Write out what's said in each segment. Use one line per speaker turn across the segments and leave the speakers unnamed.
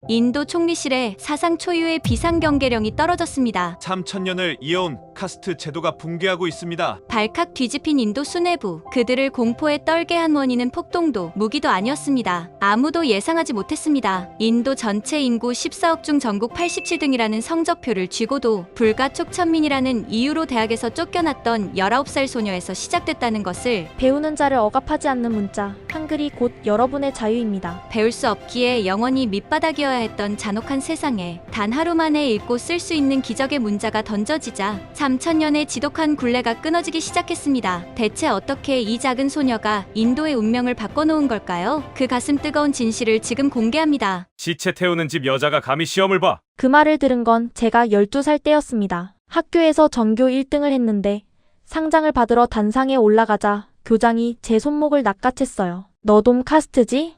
인도 총리실에 사상 초유의 비상경계령이 떨어졌습니다.
3000년을 이어온 카스트 제도가 붕괴하고 있습니다.
발칵 뒤집힌 인도 수뇌부. 그들을 공포에 떨게 한 원인은 폭동도 무기도 아니었습니다. 아무도 예상하지 못했습니다. 인도 전체 인구 14억 중 전국 87등이라는 성적표를 쥐고도 불가 촉천민이라는 이유로 대학에서 쫓겨났던 19살 소녀에서 시작됐다는 것을
배우는 자를 억압하지 않는 문자. 한글이 곧 여러분의 자유입니다.
배울 수 없기에 영원히 밑바닥이어야 했던 잔혹한 세상에 단 하루 만에 읽고 쓸 수 있는 기적의 문자가 던져지자 3000년의 지독한 굴레가 끊어지기 시작했습니다. 대체 어떻게 이 작은 소녀가 인도의 운명을 바꿔놓은 걸까요? 그 가슴 뜨거운 진실을 지금 공개합니다.
시체 태우는 집 여자가 감히 시험을 봐.
그 말을 들은 건 제가 12살 때였습니다. 학교에서 전교 1등을 했는데 상장을 받으러 단상에 올라가자 교장이 제 손목을 낚아챘어요. 너 돔 카스트지?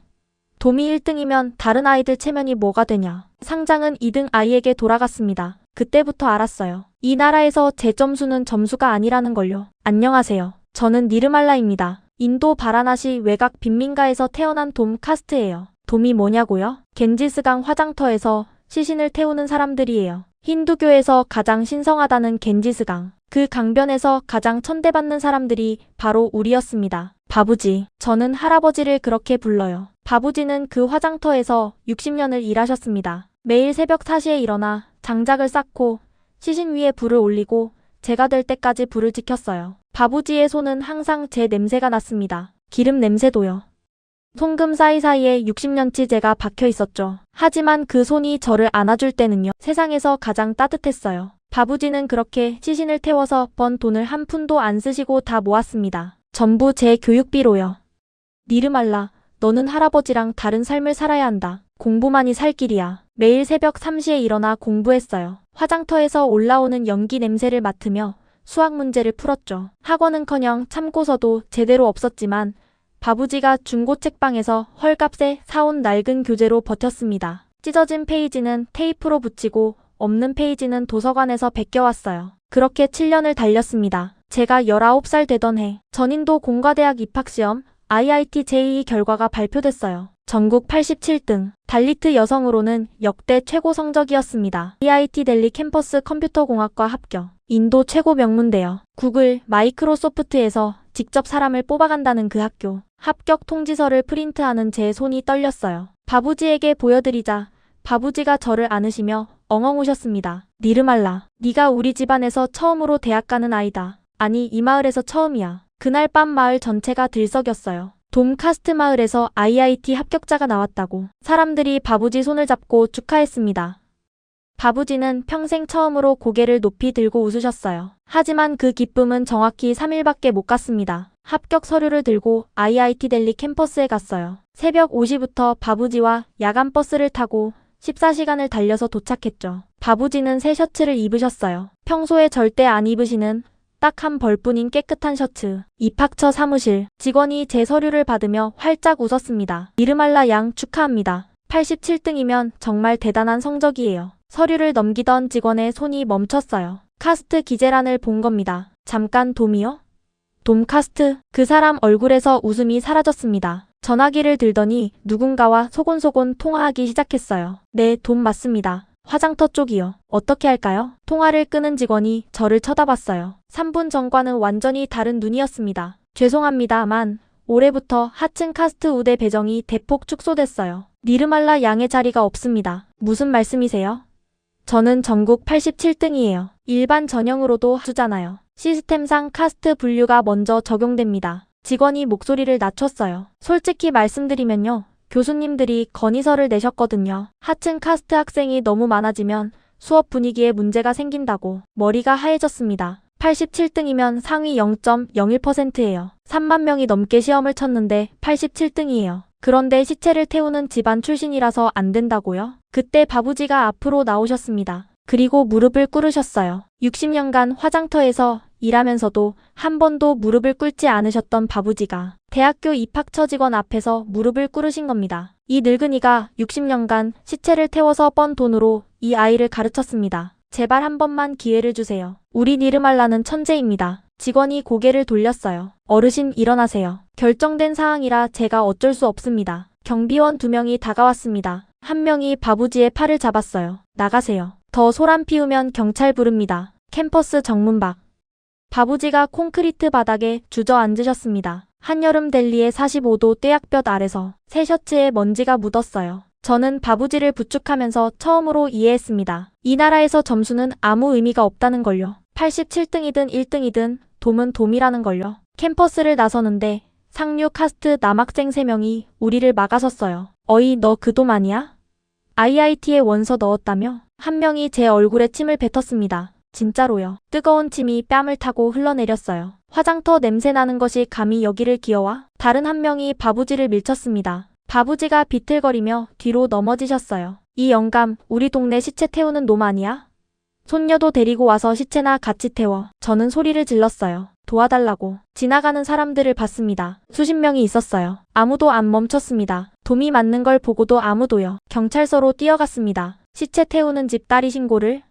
돔이 1등이면 다른 아이들 체면이 뭐가 되냐. 상장은 2등 아이에게 돌아갔습니다. 그때부터 알았어요. 이 나라에서 제 점수는 점수가 아니라는 걸요. 안녕하세요. 저는 니르말라입니다. 인도 바라나시 외곽 빈민가에서 태어난 돔 카스트예요. 돔이 뭐냐고요? 겐지스강 화장터에서 시신을 태우는 사람들이에요. 힌두교에서 가장 신성하다는 겐지스강. 그 강변에서 가장 천대받는 사람들이 바로 우리였습니다. 바부지. 저는 할아버지를 그렇게 불러요. 바부지는 그 화장터에서 60년을 일하셨습니다. 매일 새벽 4시에 일어나 장작을 쌓고 시신 위에 불을 올리고 제가 될 때까지 불을 지켰어요. 바부지의 손은 항상 제 냄새가 났습니다. 기름 냄새도요. 송금 사이사이에 60년치 제가 박혀 있었죠. 하지만 그 손이 저를 안아줄 때는요. 세상에서 가장 따뜻했어요. 바부지는 그렇게 시신을 태워서 번 돈을 한 푼도 안 쓰시고 다 모았습니다. 전부 제 교육비로요. 니르말라, 너는 할아버지랑 다른 삶을 살아야 한다. 공부만이 살 길이야. 매일 새벽 3시에 일어나 공부했어요. 화장터에서 올라오는 연기 냄새를 맡으며 수학 문제를 풀었죠. 학원은커녕 참고서도 제대로 없었지만 바부지가 중고 책방에서 헐값에 사온 낡은 교재로 버텼습니다. 찢어진 페이지는 테이프로 붙이고 없는 페이지는 도서관에서 베껴왔어요. 그렇게 7년을 달렸습니다. 제가 19살 되던 해 전인도 공과대학 입학시험 IIT JEE 결과가 발표됐어요. 전국 87등. 달리트 여성으로는 역대 최고 성적이었습니다. IIT 델리 캠퍼스 컴퓨터공학과 합격. 인도 최고 명문대요. 구글, 마이크로소프트에서 직접 사람을 뽑아간다는 그 학교. 합격 통지서를 프린트하는 제 손이 떨렸어요. 바부지에게 보여드리자 바부지가 저를 안으시며 엉엉 우셨습니다. 니르말라, 네가 우리 집안에서 처음으로 대학 가는 아이다. 아니, 이 마을에서 처음이야. 그날 밤 마을 전체가 들썩였어요. 돔 카스트 마을에서 IIT 합격자가 나왔다고. 사람들이 바부지 손을 잡고 축하했습니다. 바부지는 평생 처음으로 고개를 높이 들고 웃으셨어요. 하지만 그 기쁨은 정확히 3일밖에 못 갔습니다. 합격 서류를 들고 IIT 델리 캠퍼스에 갔어요. 새벽 5시부터 바부지와 야간 버스를 타고 14시간을 달려서 도착했죠. 바부지는 새 셔츠를 입으셨어요. 평소에 절대 안 입으시는 딱 한 벌뿐인 깨끗한 셔츠. 입학처 사무실. 직원이 제 서류를 받으며 활짝 웃었습니다. 니르말라 양 축하합니다. 87등이면 정말 대단한 성적이에요. 서류를 넘기던 직원의 손이 멈췄어요. 카스트 기재란을 본 겁니다. 잠깐 돔이요? 돔 카스트. 그 사람 얼굴에서 웃음이 사라졌습니다. 전화기를 들더니 누군가와 소곤소곤 통화하기 시작했어요. 네, 돔 맞습니다. 화장터 쪽이요. 어떻게 할까요? 통화를 끄는 직원이 저를 쳐다봤어요. 3분 전과는 완전히 다른 눈이었습니다. 죄송합니다만 올해부터 하층 카스트 우대 배정이 대폭 축소됐어요. 니르말라 양의 자리가 없습니다. 무슨 말씀이세요? 저는 전국 87등이에요. 일반 전형으로도 주잖아요. 시스템상 카스트 분류가 먼저 적용됩니다. 직원이 목소리를 낮췄어요. 솔직히 말씀드리면요. 교수님들이 건의서를 내셨거든요. 하층 카스트 학생이 너무 많아지면 수업 분위기에 문제가 생긴다고. 머리가 하얘졌습니다. 87등이면 상위 0.01%예요. 3만 명이 넘게 시험을 쳤는데 87등이에요. 그런데 시체를 태우는 집안 출신이라서 안 된다고요? 그때 바부지가 앞으로 나오셨습니다. 그리고 무릎을 꿇으셨어요. 60년간 화장터에서 일하면서도 한 번도 무릎을 꿇지 않으셨던 바부지가 대학교 입학처 직원 앞에서 무릎을 꿇으신 겁니다. 이 늙은이가 60년간 시체를 태워서 번 돈으로 이 아이를 가르쳤습니다. 제발 한 번만 기회를 주세요. 우리 니르말라는 천재입니다. 직원이 고개를 돌렸어요. 어르신 일어나세요. 결정된 사항이라 제가 어쩔 수 없습니다. 경비원 2명이 다가왔습니다. 한 명이 바부지의 팔을 잡았어요. 나가세요. 더 소란 피우면 경찰 부릅니다. 캠퍼스 정문 밖. 바부지가 콘크리트 바닥에 주저앉으셨습니다. 한여름 델리의 45도 떼약볕 아래서 새 셔츠에 먼지가 묻었어요. 저는 바부지를 부축하면서 처음으로 이해했습니다. 이 나라에서 점수는 아무 의미가 없다는 걸요. 87등이든 1등이든 돔은 돔이라는 걸요. 캠퍼스를 나서는데 상류 카스트 남학생 3명이 우리를 막아섰어요. 어이, 너 그 돔 아니야? IIT에 원서 넣었다며? 한 명이 제 얼굴에 침을 뱉었습니다. 진짜로요. 뜨거운 침이 뺨을 타고 흘러내렸어요. 화장터 냄새 나는 것이 감히 여기를 기어와? 다른 한 명이 바부지를 밀쳤습니다. 바부지가 비틀거리며 뒤로 넘어지셨어요. 이 영감, 우리 동네 시체 태우는 놈 아니야? 손녀도 데리고 와서 시체나 같이 태워. 저는 소리를 질렀어요. 도와달라고. 지나가는 사람들을 봤습니다. 수십 명이 있었어요. 아무도 안 멈췄습니다. 돔이 맞는 걸 보고도 아무도요. 경찰서로 뛰어갔습니다. 시체 태우는 집 딸이 신고를?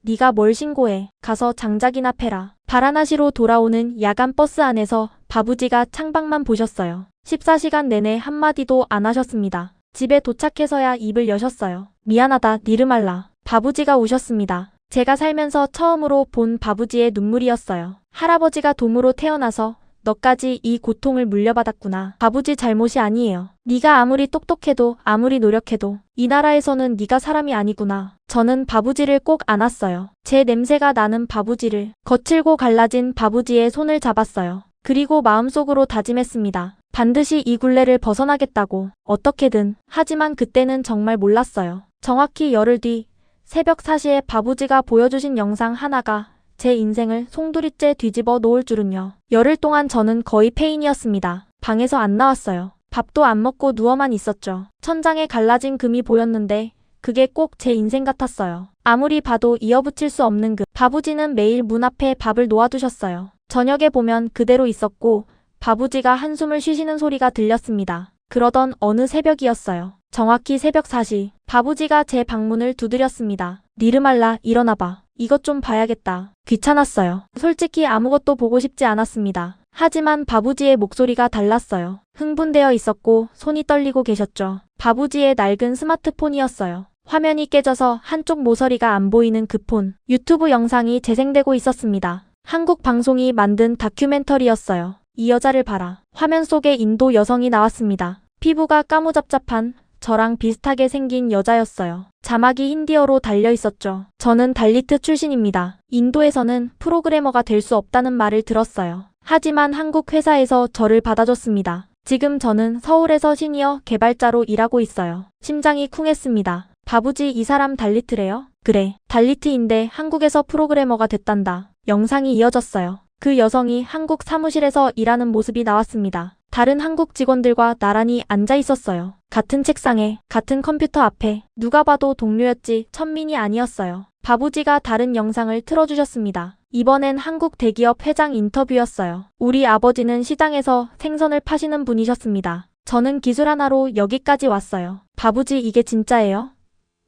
네가 뭘 신고해. 가서 장작이나 패라. 바라나시로 돌아오는 야간 버스 안에서 바부지가 창밖만 보셨어요. 14시간 내내 한마디도 안 하셨습니다. 집에 도착해서야 입을 여셨어요. 미안하다, 니르말라. 바부지가 우셨습니다. 제가 살면서 처음으로 본 바부지의 눈물이었어요. 할아버지가 돔으로 태어나서 너까지 이 고통을 물려받았구나. 바부지 잘못이 아니에요. 네가 아무리 똑똑해도 아무리 노력해도 이 나라에서는 네가 사람이 아니구나. 저는 바부지를 꼭 안았어요. 제 냄새가 나는 바부지를. 거칠고 갈라진 바부지의 손을 잡았어요. 그리고 마음속으로 다짐했습니다. 반드시 이 굴레를 벗어나겠다고. 어떻게든. 하지만 그때는 정말 몰랐어요. 정확히 열흘 뒤 새벽 4시에 바부지가 보여주신 영상 하나가 제 인생을 송두리째 뒤집어 놓을 줄은요. 열흘 동안 저는 거의 폐인이었습니다. 방에서 안 나왔어요. 밥도 안 먹고 누워만 있었죠. 천장에 갈라진 금이 보였는데 그게 꼭 제 인생 같았어요. 아무리 봐도 이어붙일 수 없는 금. 바부지는 매일 문 앞에 밥을 놓아두셨어요. 저녁에 보면 그대로 있었고 바부지가 한숨을 쉬시는 소리가 들렸습니다. 그러던 어느 새벽이었어요. 정확히 새벽 4시. 바부지가 제 방문을 두드렸습니다. 니르말라, 일어나봐. 이것 좀 봐야겠다. 귀찮았어요. 솔직히 아무것도 보고 싶지 않았습니다. 하지만 바부지의 목소리가 달랐어요. 흥분되어 있었고 손이 떨리고 계셨죠. 바부지의 낡은 스마트폰이었어요. 화면이 깨져서 한쪽 모서리가 안 보이는 그 폰. 유튜브 영상이 재생되고 있었습니다. 한국 방송이 만든 다큐멘터리였어요. 이 여자를 봐라. 화면 속에 인도 여성이 나왔습니다. 피부가 까무잡잡한 저랑 비슷하게 생긴 여자였어요. 자막이 힌디어로 달려 있었죠. 저는 달리트 출신입니다. 인도에서는 프로그래머가 될 수 없다는 말을 들었어요. 하지만 한국 회사에서 저를 받아줬습니다. 지금 저는 서울에서 시니어 개발자로 일하고 있어요. 심장이 쿵했습니다. 바부지, 이 사람 달리트래요? 그래, 달리트인데 한국에서 프로그래머가 됐단다. 영상이 이어졌어요. 그 여성이 한국 사무실에서 일하는 모습이 나왔습니다. 다른 한국 직원들과 나란히 앉아 있었어요. 같은 책상에, 같은 컴퓨터 앞에. 누가 봐도 동료였지 천민이 아니었어요. 바부지가 다른 영상을 틀어주셨습니다. 이번엔 한국 대기업 회장 인터뷰였어요. 우리 아버지는 시장에서 생선을 파시는 분이셨습니다. 저는 기술 하나로 여기까지 왔어요. 바부지, 이게 진짜예요?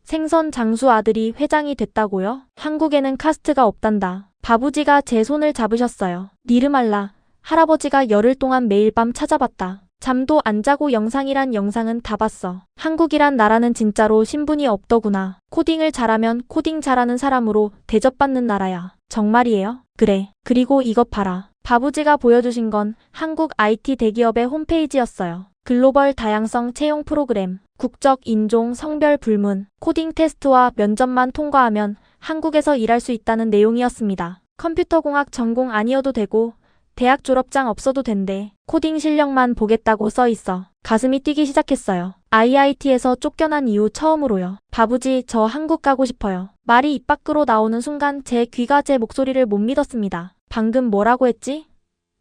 생선 장수 아들이 회장이 됐다고요? 한국에는 카스트가 없단다. 바부지가 제 손을 잡으셨어요. 니르말라, 할아버지가 열흘 동안 매일 밤 찾아봤다. 잠도 안 자고 영상이란 영상은 다 봤어. 한국이란 나라는 진짜로 신분이 없더구나. 코딩을 잘하면 코딩 잘하는 사람으로 대접받는 나라야. 정말이에요? 그래. 그리고 이것 봐라. 바부지가 보여주신 건 한국 IT 대기업의 홈페이지였어요. 글로벌 다양성 채용 프로그램, 국적, 인종, 성별 불문, 코딩 테스트와 면접만 통과하면 한국에서 일할 수 있다는 내용이었습니다. 컴퓨터공학 전공 아니어도 되고 대학 졸업장 없어도 된대. 코딩 실력만 보겠다고 써있어. 가슴이 뛰기 시작했어요. IIT에서 쫓겨난 이후 처음으로요. 바부지, 저 한국 가고 싶어요. 말이 입 밖으로 나오는 순간 제 귀가 제 목소리를 못 믿었습니다. 방금 뭐라고 했지?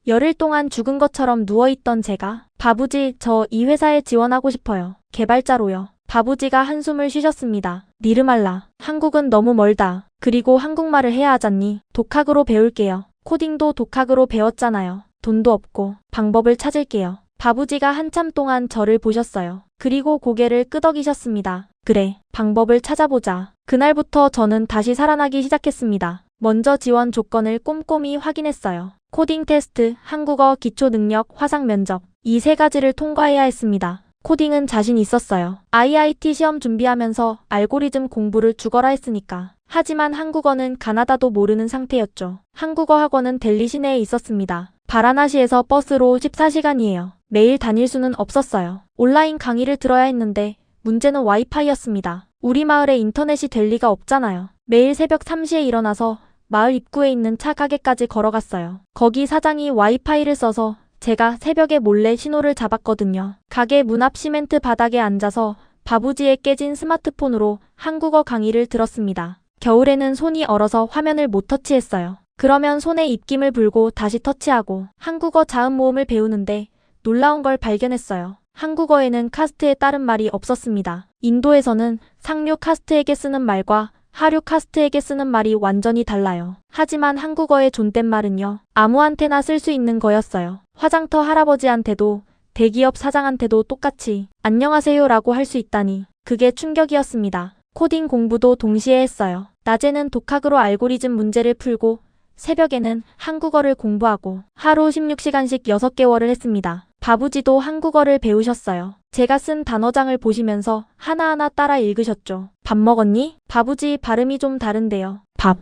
열흘 동안 죽은 것처럼 누워있던 제가. 바부지, 저 이 회사에 지원하고 싶어요. 개발자로요. 바부지가 한숨을 쉬셨습니다. 니르말라, 한국은 너무 멀다. 그리고 한국말을 해야 하잖니. 독학으로 배울게요. 코딩도 독학으로 배웠잖아요. 돈도 없고 방법을 찾을게요. 바부지가 한참 동안 저를 보셨어요. 그리고 고개를 끄덕이셨습니다. 그래, 방법을 찾아보자. 그날부터 저는 다시 살아나기 시작했습니다. 먼저 지원 조건을 꼼꼼히 확인했어요. 코딩 테스트, 한국어 기초 능력, 화상 면접. 이 세 가지를 통과해야 했습니다. 코딩은 자신 있었어요. IIT 시험 준비하면서 알고리즘 공부를 죽어라 했으니까. 하지만 한국어는 가나다도 모르는 상태였죠. 한국어 학원은 델리 시내에 있었습니다. 바라나시에서 버스로 14시간이에요. 매일 다닐 수는 없었어요. 온라인 강의를 들어야 했는데 문제는 와이파이였습니다. 우리 마을에 인터넷이 될 리가 없잖아요. 매일 새벽 3시에 일어나서 마을 입구에 있는 차 가게까지 걸어갔어요. 거기 사장이 와이파이를 써서 제가 새벽에 몰래 신호를 잡았거든요. 가게 문 앞 시멘트 바닥에 앉아서 바부지에 깨진 스마트폰으로 한국어 강의를 들었습니다. 겨울에는 손이 얼어서 화면을 못 터치했어요. 그러면 손에 입김을 불고 다시 터치하고 한국어 자음 모음을 배우는데 놀라운 걸 발견했어요. 한국어에는 카스트에 따른 말이 없었습니다. 인도에서는 상류 카스트에게 쓰는 말과 하류 카스트에게 쓰는 말이 완전히 달라요. 하지만 한국어의 존댓말은요. 아무한테나 쓸 수 있는 거였어요. 화장터 할아버지한테도 대기업 사장한테도 똑같이 안녕하세요라고 할 수 있다니 그게 충격이었습니다. 코딩 공부도 동시에 했어요. 낮에는 독학으로 알고리즘 문제를 풀고 새벽에는 한국어를 공부하고 하루 16시간씩 6개월을 했습니다. 바부지도 한국어를 배우셨어요. 제가 쓴 단어장을 보시면서 하나하나 따라 읽으셨죠. 밥 먹었니? 바부지 발음이 좀 다른데요. 밥,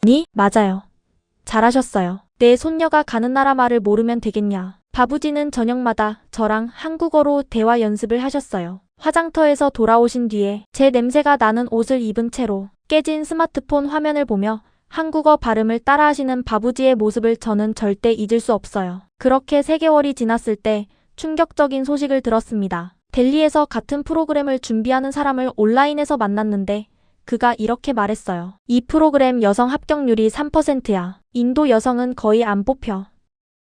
니? 맞아요. 잘하셨어요. 내 손녀가 가는 나라 말을 모르면 되겠냐. 바부지는 저녁마다 저랑 한국어로 대화 연습을 하셨어요. 화장터에서 돌아오신 뒤에 제 냄새가 나는 옷을 입은 채로 깨진 스마트폰 화면을 보며 한국어 발음을 따라하시는 바부지의 모습을 저는 절대 잊을 수 없어요. 그렇게 3개월이 지났을 때 충격적인 소식을 들었습니다. 델리에서 같은 프로그램을 준비하는 사람을 온라인에서 만났는데 그가 이렇게 말했어요. 이 프로그램 여성 합격률이 3%야. 인도 여성은 거의 안 뽑혀.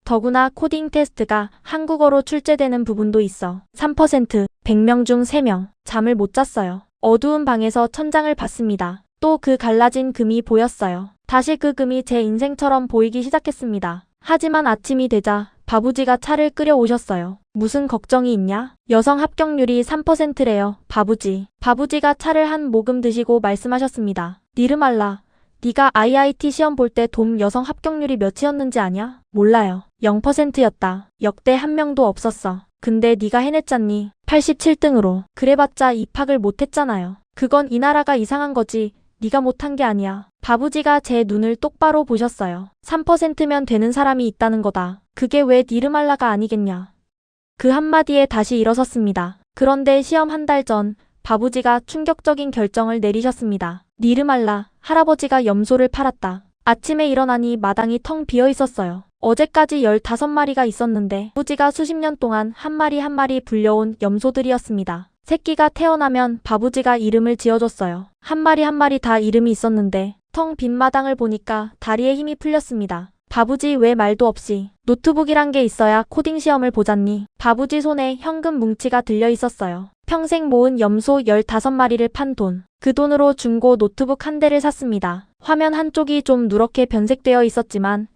더구나 코딩 테스트가 한국어로 출제되는 부분도 있어. 3%, 100명 중 3명. 잠을 못 잤어요. 어두운 방에서 천장을 봤습니다. 또 그 갈라진 금이 보였어요. 다시 그 금이 제 인생처럼 보이기 시작했습니다. 하지만 아침이 되자 바부지가 차를 끓여오셨어요. 무슨 걱정이 있냐? 여성 합격률이 3%래요. 바부지. 바부지가 차를 한 모금 드시고 말씀하셨습니다. 니르말라. 네가 IIT 시험 볼 때 돔 여성 합격률이 몇이었는지 아냐? 몰라요. 0%였다. 역대 한 명도 없었어. 근데 네가 해냈잖니. 87등으로. 그래봤자 입학을 못했잖아요. 그건 이 나라가 이상한 거지. 네가 못한 게 아니야. 바부지가 제 눈을 똑바로 보셨어요. 3%면 되는 사람이 있다는 거다. 그게 왜 니르말라가 아니겠냐. 그 한마디에 다시 일어섰습니다. 그런데 시험 한 달 전 바부지가 충격적인 결정을 내리셨습니다. 니르말라, 할아버지가 염소를 팔았다. 아침에 일어나니 마당이 텅 비어 있었어요. 어제까지 15마리가 있었는데 바부지가 수십 년 동안 한 마리 한 마리 불려온 염소들이었습니다. 새끼가 태어나면 바부지가 이름을 지어줬어요. 한 마리 한 마리 다 이름이 있었는데 텅 빈 마당을 보니까 다리에 힘이 풀렸습니다. 바부지 왜 말도 없이 노트북이란 게 있어야 코딩 시험을 보잖니. 바부지 손에 현금 뭉치가 들려 있었어요. 평생 모은 염소 15마리를 판 돈. 그 돈으로 중고 노트북 한 대를 샀습니다. 화면 한쪽이 좀 누렇게 변색되어 있었지만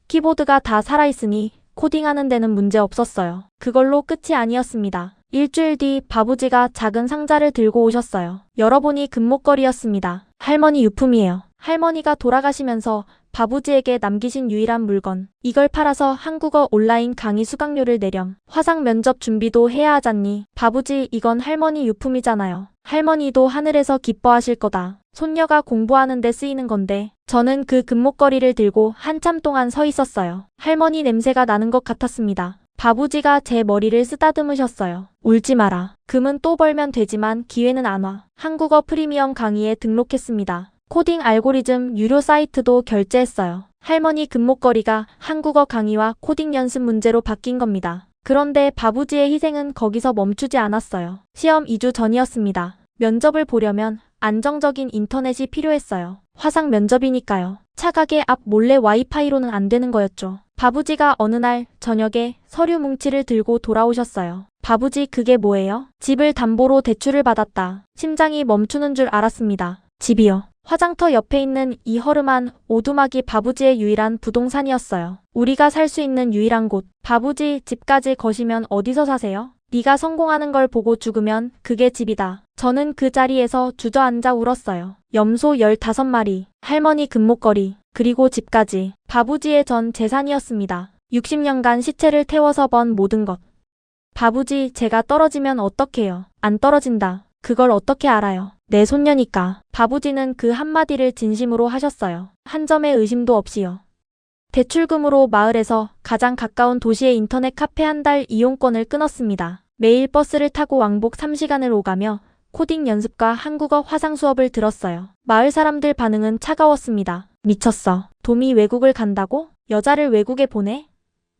키보드가 다 살아있으니 코딩하는 데는 문제 없었어요. 그걸로 끝이 아니었습니다. 일주일 뒤 바부지가 작은 상자를 들고 오셨어요. 열어보니 금목걸이였습니다. 할머니 유품이에요. 할머니가 돌아가시면서 바부지에게 남기신 유일한 물건. 이걸 팔아서 한국어 온라인 강의 수강료를 내렴. 화상 면접 준비도 해야 하잖니. 바부지 이건 할머니 유품이잖아요. 할머니도 하늘에서 기뻐하실 거다. 손녀가 공부하는 데 쓰이는 건데. 저는 그 금목걸이를 들고 한참 동안 서 있었어요. 할머니 냄새가 나는 것 같았습니다. 바부지가 제 머리를 쓰다듬으셨어요. 울지 마라. 금은 또 벌면 되지만 기회는 안 와. 한국어 프리미엄 강의에 등록했습니다. 코딩 알고리즘 유료 사이트도 결제했어요. 할머니 금목걸이가 한국어 강의와 코딩 연습 문제로 바뀐 겁니다. 그런데 바부지의 희생은 거기서 멈추지 않았어요. 시험 2주 전이었습니다. 면접을 보려면 안정적인 인터넷이 필요했어요. 화상 면접이니까요. 차 가게 앞 몰래 와이파이로는 안 되는 거였죠. 바부지가 어느 날 저녁에 서류 뭉치를 들고 돌아오셨어요. 바부지 그게 뭐예요? 집을 담보로 대출을 받았다. 심장이 멈추는 줄 알았습니다. 집이요. 화장터 옆에 있는 이 허름한 오두막이 바부지의 유일한 부동산이었어요. 우리가 살 수 있는 유일한 곳. 바부지 집까지 거시면 어디서 사세요? 네가 성공하는 걸 보고 죽으면 그게 집이다. 저는 그 자리에서 주저앉아 울었어요. 염소 15마리, 할머니 금목걸이, 그리고 집까지. 바부지의 전 재산이었습니다. 60년간 시체를 태워서 번 모든 것. 바부지, 제가 떨어지면 어떡해요? 안 떨어진다. 그걸 어떻게 알아요? 내 손녀니까. 바부지는 그 한마디를 진심으로 하셨어요. 한 점의 의심도 없이요. 대출금으로 마을에서 가장 가까운 도시의 인터넷 카페 한 달 이용권을 끊었습니다. 매일 버스를 타고 왕복 3시간을 오가며 코딩 연습과 한국어 화상 수업을 들었어요. 마을 사람들 반응은 차가웠습니다. 미쳤어. 돔이 외국을 간다고? 여자를 외국에 보내?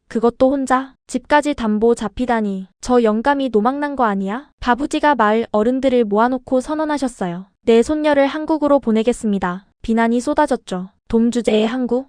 그것도 혼자? 집까지 담보 잡히다니. 저 영감이 노망난 거 아니야? 바부지가 마을 어른들을 모아놓고 선언하셨어요. 내 손녀를 한국으로 보내겠습니다. 비난이 쏟아졌죠. 돔 주제의 한국?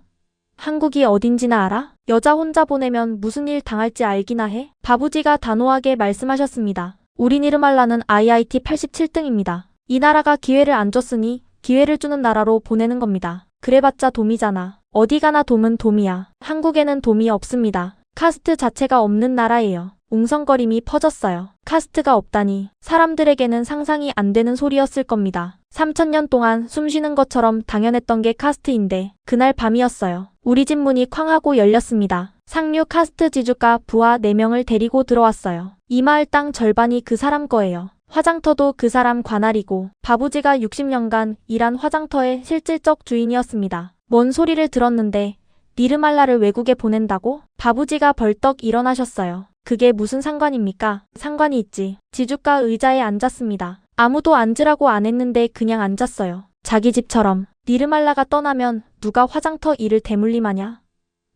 한국이 어딘지나 알아? 여자 혼자 보내면 무슨 일 당할지 알기나 해? 바부지가 단호하게 말씀하셨습니다. 우리 니르말라는 IIT 87등입니다. 이 나라가 기회를 안 줬으니 기회를 주는 나라로 보내는 겁니다. 그래봤자 돔이잖아. 어디 가나 돔은 돔이야. 한국에는 돔이 없습니다. 카스트 자체가 없는 나라예요. 웅성거림이 퍼졌어요. 카스트가 없다니 사람들에게는 상상이 안 되는 소리였을 겁니다. 3000년 동안 숨 쉬는 것처럼 당연했던 게 카스트인데 그날 밤이었어요. 우리 집 문이 쾅 하고 열렸습니다. 상류 카스트 지주가 부하 4명을 데리고 들어왔어요. 이 마을 땅 절반이 그 사람 거예요. 화장터도 그 사람 관할이고 바부지가 60년간 일한 화장터의 실질적 주인이었습니다. 뭔 소리를 들었는데 니르말라를 외국에 보낸다고? 바부지가 벌떡 일어나셨어요. 그게 무슨 상관입니까? 상관이 있지. 지주가 의자에 앉았습니다. 아무도 앉으라고 안 했는데 그냥 앉았어요. 자기 집처럼. 니르말라가 떠나면 누가 화장터 일을 대물림하냐?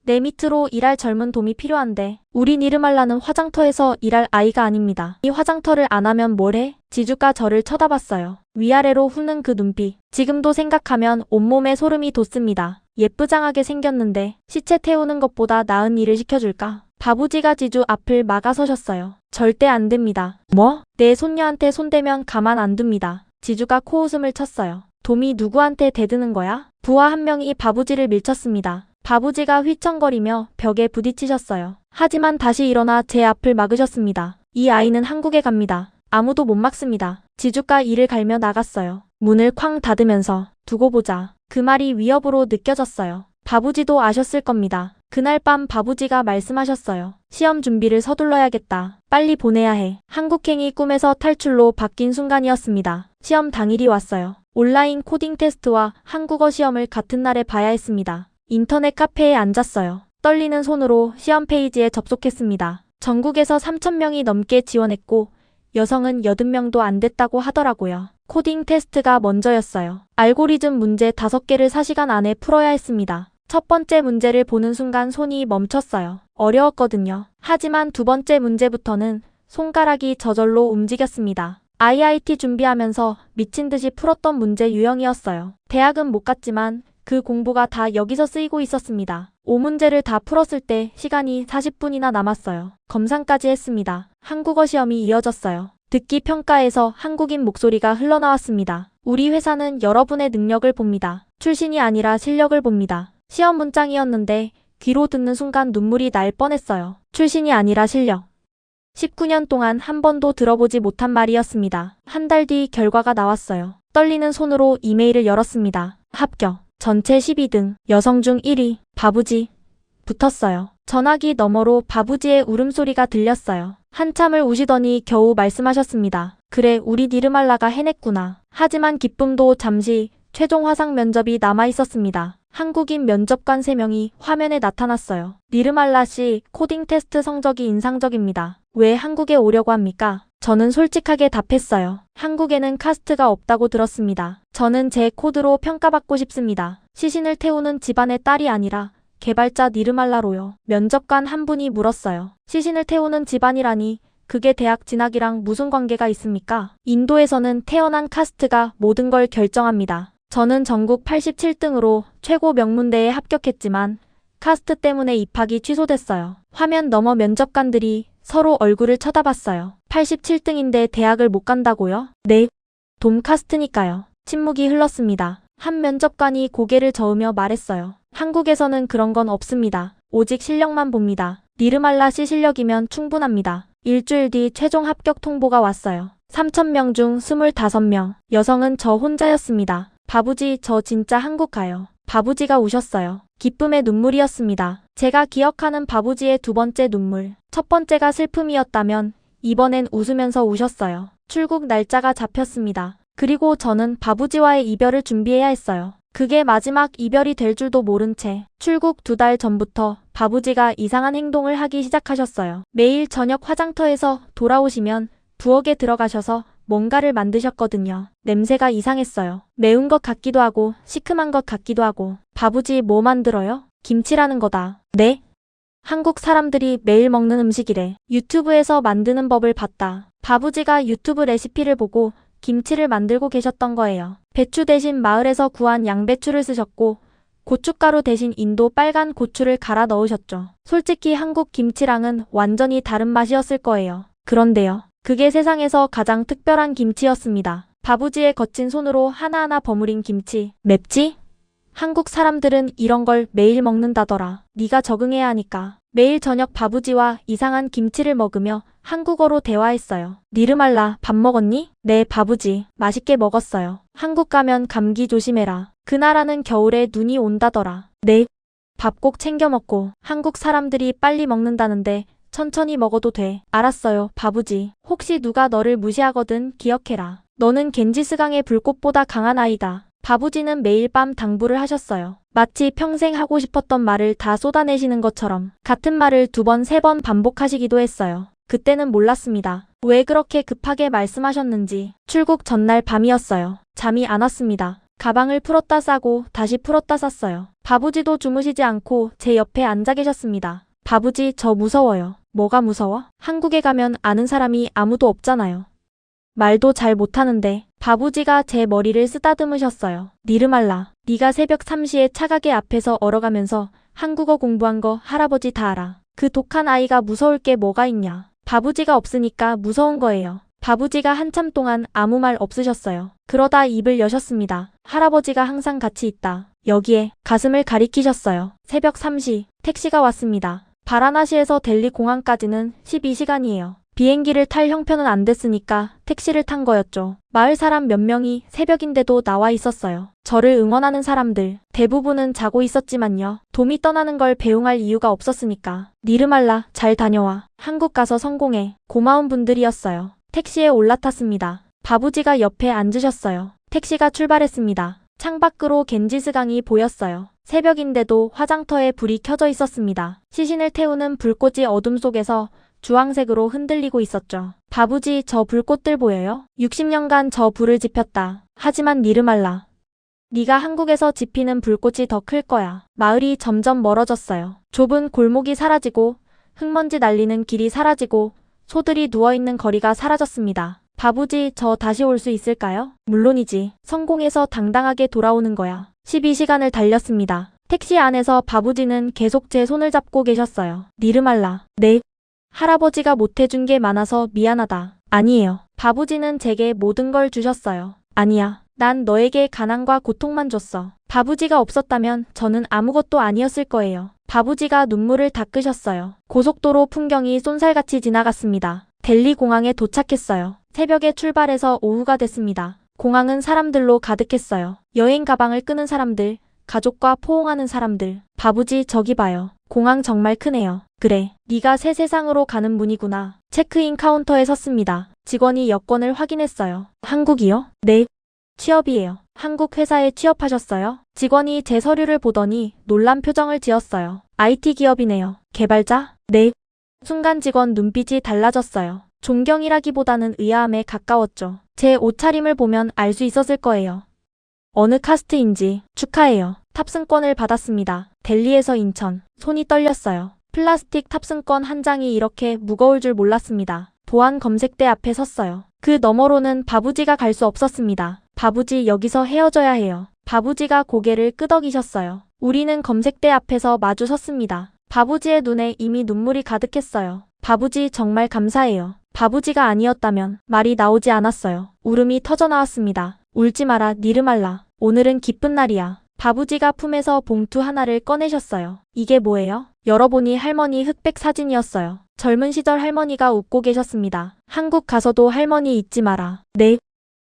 내 밑으로 일할 젊은 돔이 필요한데 우리 니르말라는 화장터에서 일할 아이가 아닙니다. 이 화장터를 안 하면 뭘 해? 지주가 저를 쳐다봤어요. 위아래로 훑는 그 눈빛. 지금도 생각하면 온몸에 소름이 돋습니다. 예쁘장하게 생겼는데 시체 태우는 것보다 나은 일을 시켜줄까? 바부지가 지주 앞을 막아서셨어요. 절대 안 됩니다. 뭐? 내 손녀한테 손대면 가만 안 둡니다. 지주가 코웃음을 쳤어요. 돔이 누구한테 대드는 거야? 부하 한 명이 바부지를 밀쳤습니다. 바부지가 휘청거리며 벽에 부딪히셨어요. 하지만 다시 일어나 제 앞을 막으셨습니다. 이 아이는 한국에 갑니다. 아무도 못 막습니다. 지주가 이를 갈며 나갔어요. 문을 쾅 닫으면서 두고 보자. 그 말이 위협으로 느껴졌어요. 바부지도 아셨을 겁니다. 그날 밤 바부지가 말씀하셨어요. 시험 준비를 서둘러야겠다. 빨리 보내야 해. 한국행이 꿈에서 탈출로 바뀐 순간이었습니다. 시험 당일이 왔어요. 온라인 코딩 테스트와 한국어 시험을 같은 날에 봐야 했습니다. 인터넷 카페에 앉았어요. 떨리는 손으로 시험 페이지에 접속했습니다. 전국에서 3,000명이 넘게 지원했고 여성은 80명도 안 됐다고 하더라고요. 코딩 테스트가 먼저였어요. 알고리즘 문제 5개를 4시간 안에 풀어야 했습니다. 첫 번째 문제를 보는 순간 손이 멈췄어요. 어려웠거든요. 하지만 두 번째 문제부터는 손가락이 저절로 움직였습니다. IIT 준비하면서 미친 듯이 풀었던 문제 유형이었어요. 대학은 못 갔지만 그 공부가 다 여기서 쓰이고 있었습니다. 5문제를 다 풀었을 때 시간이 40분이나 남았어요. 검상까지 했습니다. 한국어 시험이 이어졌어요. 듣기 평가에서 한국인 목소리가 흘러나왔습니다. 우리 회사는 여러분의 능력을 봅니다. 출신이 아니라 실력을 봅니다. 시험 문장이었는데 귀로 듣는 순간 눈물이 날 뻔했어요. 출신이 아니라 실력. 19년 동안 한 번도 들어보지 못한 말이었습니다. 한 달 뒤 결과가 나왔어요. 떨리는 손으로 이메일을 열었습니다. 합격. 전체 12등. 여성 중 1위. 바부지. 붙었어요. 전화기 너머로 바부지의 울음소리가 들렸어요. 한참을 우시더니 겨우 말씀하셨습니다. 그래, 우리 니르말라가 해냈구나. 하지만 기쁨도 잠시. 최종 화상 면접이 남아있었습니다. 한국인 면접관 3명이 화면에 나타났어요. 니르말라 씨, 코딩 테스트 성적이 인상적입니다. 왜 한국에 오려고 합니까? 저는 솔직하게 답했어요. 한국에는 카스트가 없다고 들었습니다. 저는 제 코드로 평가받고 싶습니다. 시신을 태우는 집안의 딸이 아니라 개발자 니르말라로요. 면접관 한 분이 물었어요. 시신을 태우는 집안이라니 그게 대학 진학이랑 무슨 관계가 있습니까? 인도에서는 태어난 카스트가 모든 걸 결정합니다. 저는 전국 87등으로 최고 명문대에 합격했지만 카스트 때문에 입학이 취소됐어요. 화면 너머 면접관들이 서로 얼굴을 쳐다봤어요. 87등인데 대학을 못 간다고요? 네. 돔 카스트니까요. 침묵이 흘렀습니다. 한 면접관이 고개를 저으며 말했어요. 한국에서는 그런 건 없습니다. 오직 실력만 봅니다. 니르말라 씨 실력이면 충분합니다. 일주일 뒤 최종 합격 통보가 왔어요. 3,000명 중 25명. 여성은 저 혼자였습니다. 바부지, 저 진짜 한국 가요. 바부지가 우셨어요. 기쁨의 눈물이었습니다. 제가 기억하는 바부지의 두 번째 눈물. 첫 번째가 슬픔이었다면 이번엔 웃으면서 우셨어요. 출국 날짜가 잡혔습니다. 그리고 저는 바부지와의 이별을 준비해야 했어요. 그게 마지막 이별이 될 줄도 모른 채 출국 2달 전부터 바부지가 이상한 행동을 하기 시작하셨어요. 매일 저녁 화장터에서 돌아오시면 부엌에 들어가셔서 뭔가를 만드셨거든요. 냄새가 이상했어요. 매운 것 같기도 하고 시큼한 것 같기도 하고. 바부지 뭐 만들어요? 김치라는 거다. 네? 한국 사람들이 매일 먹는 음식이래. 유튜브에서 만드는 법을 봤다. 바부지가 유튜브 레시피를 보고 김치를 만들고 계셨던 거예요. 배추 대신 마을에서 구한 양배추를 쓰셨고 고춧가루 대신 인도 빨간 고추를 갈아 넣으셨죠. 솔직히 한국 김치랑은 완전히 다른 맛이었을 거예요. 그런데요. 그게 세상에서 가장 특별한 김치였습니다. 바부지의 거친 손으로 하나하나 버무린 김치. 맵지? 한국 사람들은 이런 걸 매일 먹는다더라. 네가 적응해야 하니까. 매일 저녁 바부지와 이상한 김치를 먹으며 한국어로 대화했어요. 니르말라, 밥 먹었니? 네, 바부지. 맛있게 먹었어요. 한국 가면 감기 조심해라. 그 나라는 겨울에 눈이 온다더라. 네. 밥 꼭 챙겨 먹고. 한국 사람들이 빨리 먹는다는데 천천히 먹어도 돼. 알았어요, 바부지. 혹시 누가 너를 무시하거든 기억해라. 너는 겐지스강의 불꽃보다 강한 아이다. 바부지는 매일 밤 당부를 하셨어요. 마치 평생 하고 싶었던 말을 다 쏟아내시는 것처럼 같은 말을 2번, 3번 반복하시기도 했어요. 그때는 몰랐습니다. 왜 그렇게 급하게 말씀하셨는지. 출국 전날 밤이었어요. 잠이 안 왔습니다. 가방을 풀었다 싸고 다시 풀었다 쌌어요. 바부지도 주무시지 않고 제 옆에 앉아 계셨습니다. 바부지, 저 무서워요. 뭐가 무서워? 한국에 가면 아는 사람이 아무도 없잖아요. 말도 잘 못하는데. 바부지가 제 머리를 쓰다듬으셨어요. 니르말라, 네가 새벽 3시에 차가게 앞에서 얼어가면서 한국어 공부한 거 할아버지 다 알아. 그 독한 아이가 무서울 게 뭐가 있냐. 바부지가 없으니까 무서운 거예요. 바부지가 한참 동안 아무 말 없으셨어요. 그러다 입을 여셨습니다. 할아버지가 항상 같이 있다. 여기에 가슴을 가리키셨어요. 새벽 3시 택시가 왔습니다. 바라나시에서 델리 공항까지는 12시간이에요. 비행기를 탈 형편은 안 됐으니까 택시를 탄 거였죠. 마을 사람 몇 명이 새벽인데도 나와 있었어요. 저를 응원하는 사람들. 대부분은 자고 있었지만요. 돔이 떠나는 걸 배웅할 이유가 없었으니까. 니르말라, 잘 다녀와. 한국 가서 성공해. 고마운 분들이었어요. 택시에 올라탔습니다. 바부지가 옆에 앉으셨어요. 택시가 출발했습니다. 창밖으로 겐지스강이 보였어요. 새벽인데도 화장터에 불이 켜져 있었습니다. 시신을 태우는 불꽃이 어둠 속에서 주황색으로 흔들리고 있었죠. 바부지, 저 불꽃들 보여요? 60년간 저 불을 지폈다. 하지만 니르말라, 네가 한국에서 지피는 불꽃이 더 클 거야. 마을이 점점 멀어졌어요. 좁은 골목이 사라지고 흙먼지 날리는 길이 사라지고 소들이 누워있는 거리가 사라졌습니다. 바부지, 저 다시 올 수 있을까요? 물론이지. 성공해서 당당하게 돌아오는 거야. 12시간을 달렸습니다. 택시 안에서 바부지는 계속 제 손을 잡고 계셨어요. 니르말라, 네. 할아버지가 못해준 게 많아서 미안하다. 아니에요. 바부지는 제게 모든 걸 주셨어요. 아니야. 난 너에게 가난과 고통만 줬어. 바부지가 없었다면 저는 아무것도 아니었을 거예요. 바부지가 눈물을 닦으셨어요. 고속도로 풍경이 쏜살같이 지나갔습니다. 델리 공항에 도착했어요. 새벽에 출발해서 오후가 됐습니다. 공항은 사람들로 가득했어요. 여행 가방을 끄는 사람들, 가족과 포옹하는 사람들. 바부지, 저기 봐요. 공항 정말 크네요. 그래, 네가 새 세상으로 가는 문이구나. 체크인 카운터에 섰습니다. 직원이 여권을 확인했어요. 한국이요? 네. 취업이에요. 한국 회사에 취업하셨어요? 직원이 제 서류를 보더니 놀란 표정을 지었어요. IT 기업이네요. 개발자? 네. 순간 직원 눈빛이 달라졌어요. 존경이라기보다는 의아함에 가까웠죠. 제 옷차림을 보면 알 수 있었을 거예요. 어느 카스트인지. 축하해요. 탑승권을 받았습니다. 델리에서 인천. 손이 떨렸어요. 플라스틱 탑승권 한 장이 이렇게 무거울 줄 몰랐습니다. 보안 검색대 앞에 섰어요. 그 너머로는 바부지가 갈 수 없었습니다. 바부지, 여기서 헤어져야 해요. 바부지가 고개를 끄덕이셨어요. 우리는 검색대 앞에서 마주 섰습니다. 바부지의 눈에 이미 눈물이 가득했어요. 바부지, 정말 감사해요. 바부지가 아니었다면 말이 나오지 않았어요. 울음이 터져나왔습니다. 울지 마라, 니르말라. 오늘은 기쁜 날이야. 바부지가 품에서 봉투 하나를 꺼내셨어요. 이게 뭐예요? 열어보니 할머니 흑백 사진이었어요. 젊은 시절 할머니가 웃고 계셨습니다. 한국 가서도 할머니 잊지 마라. 네.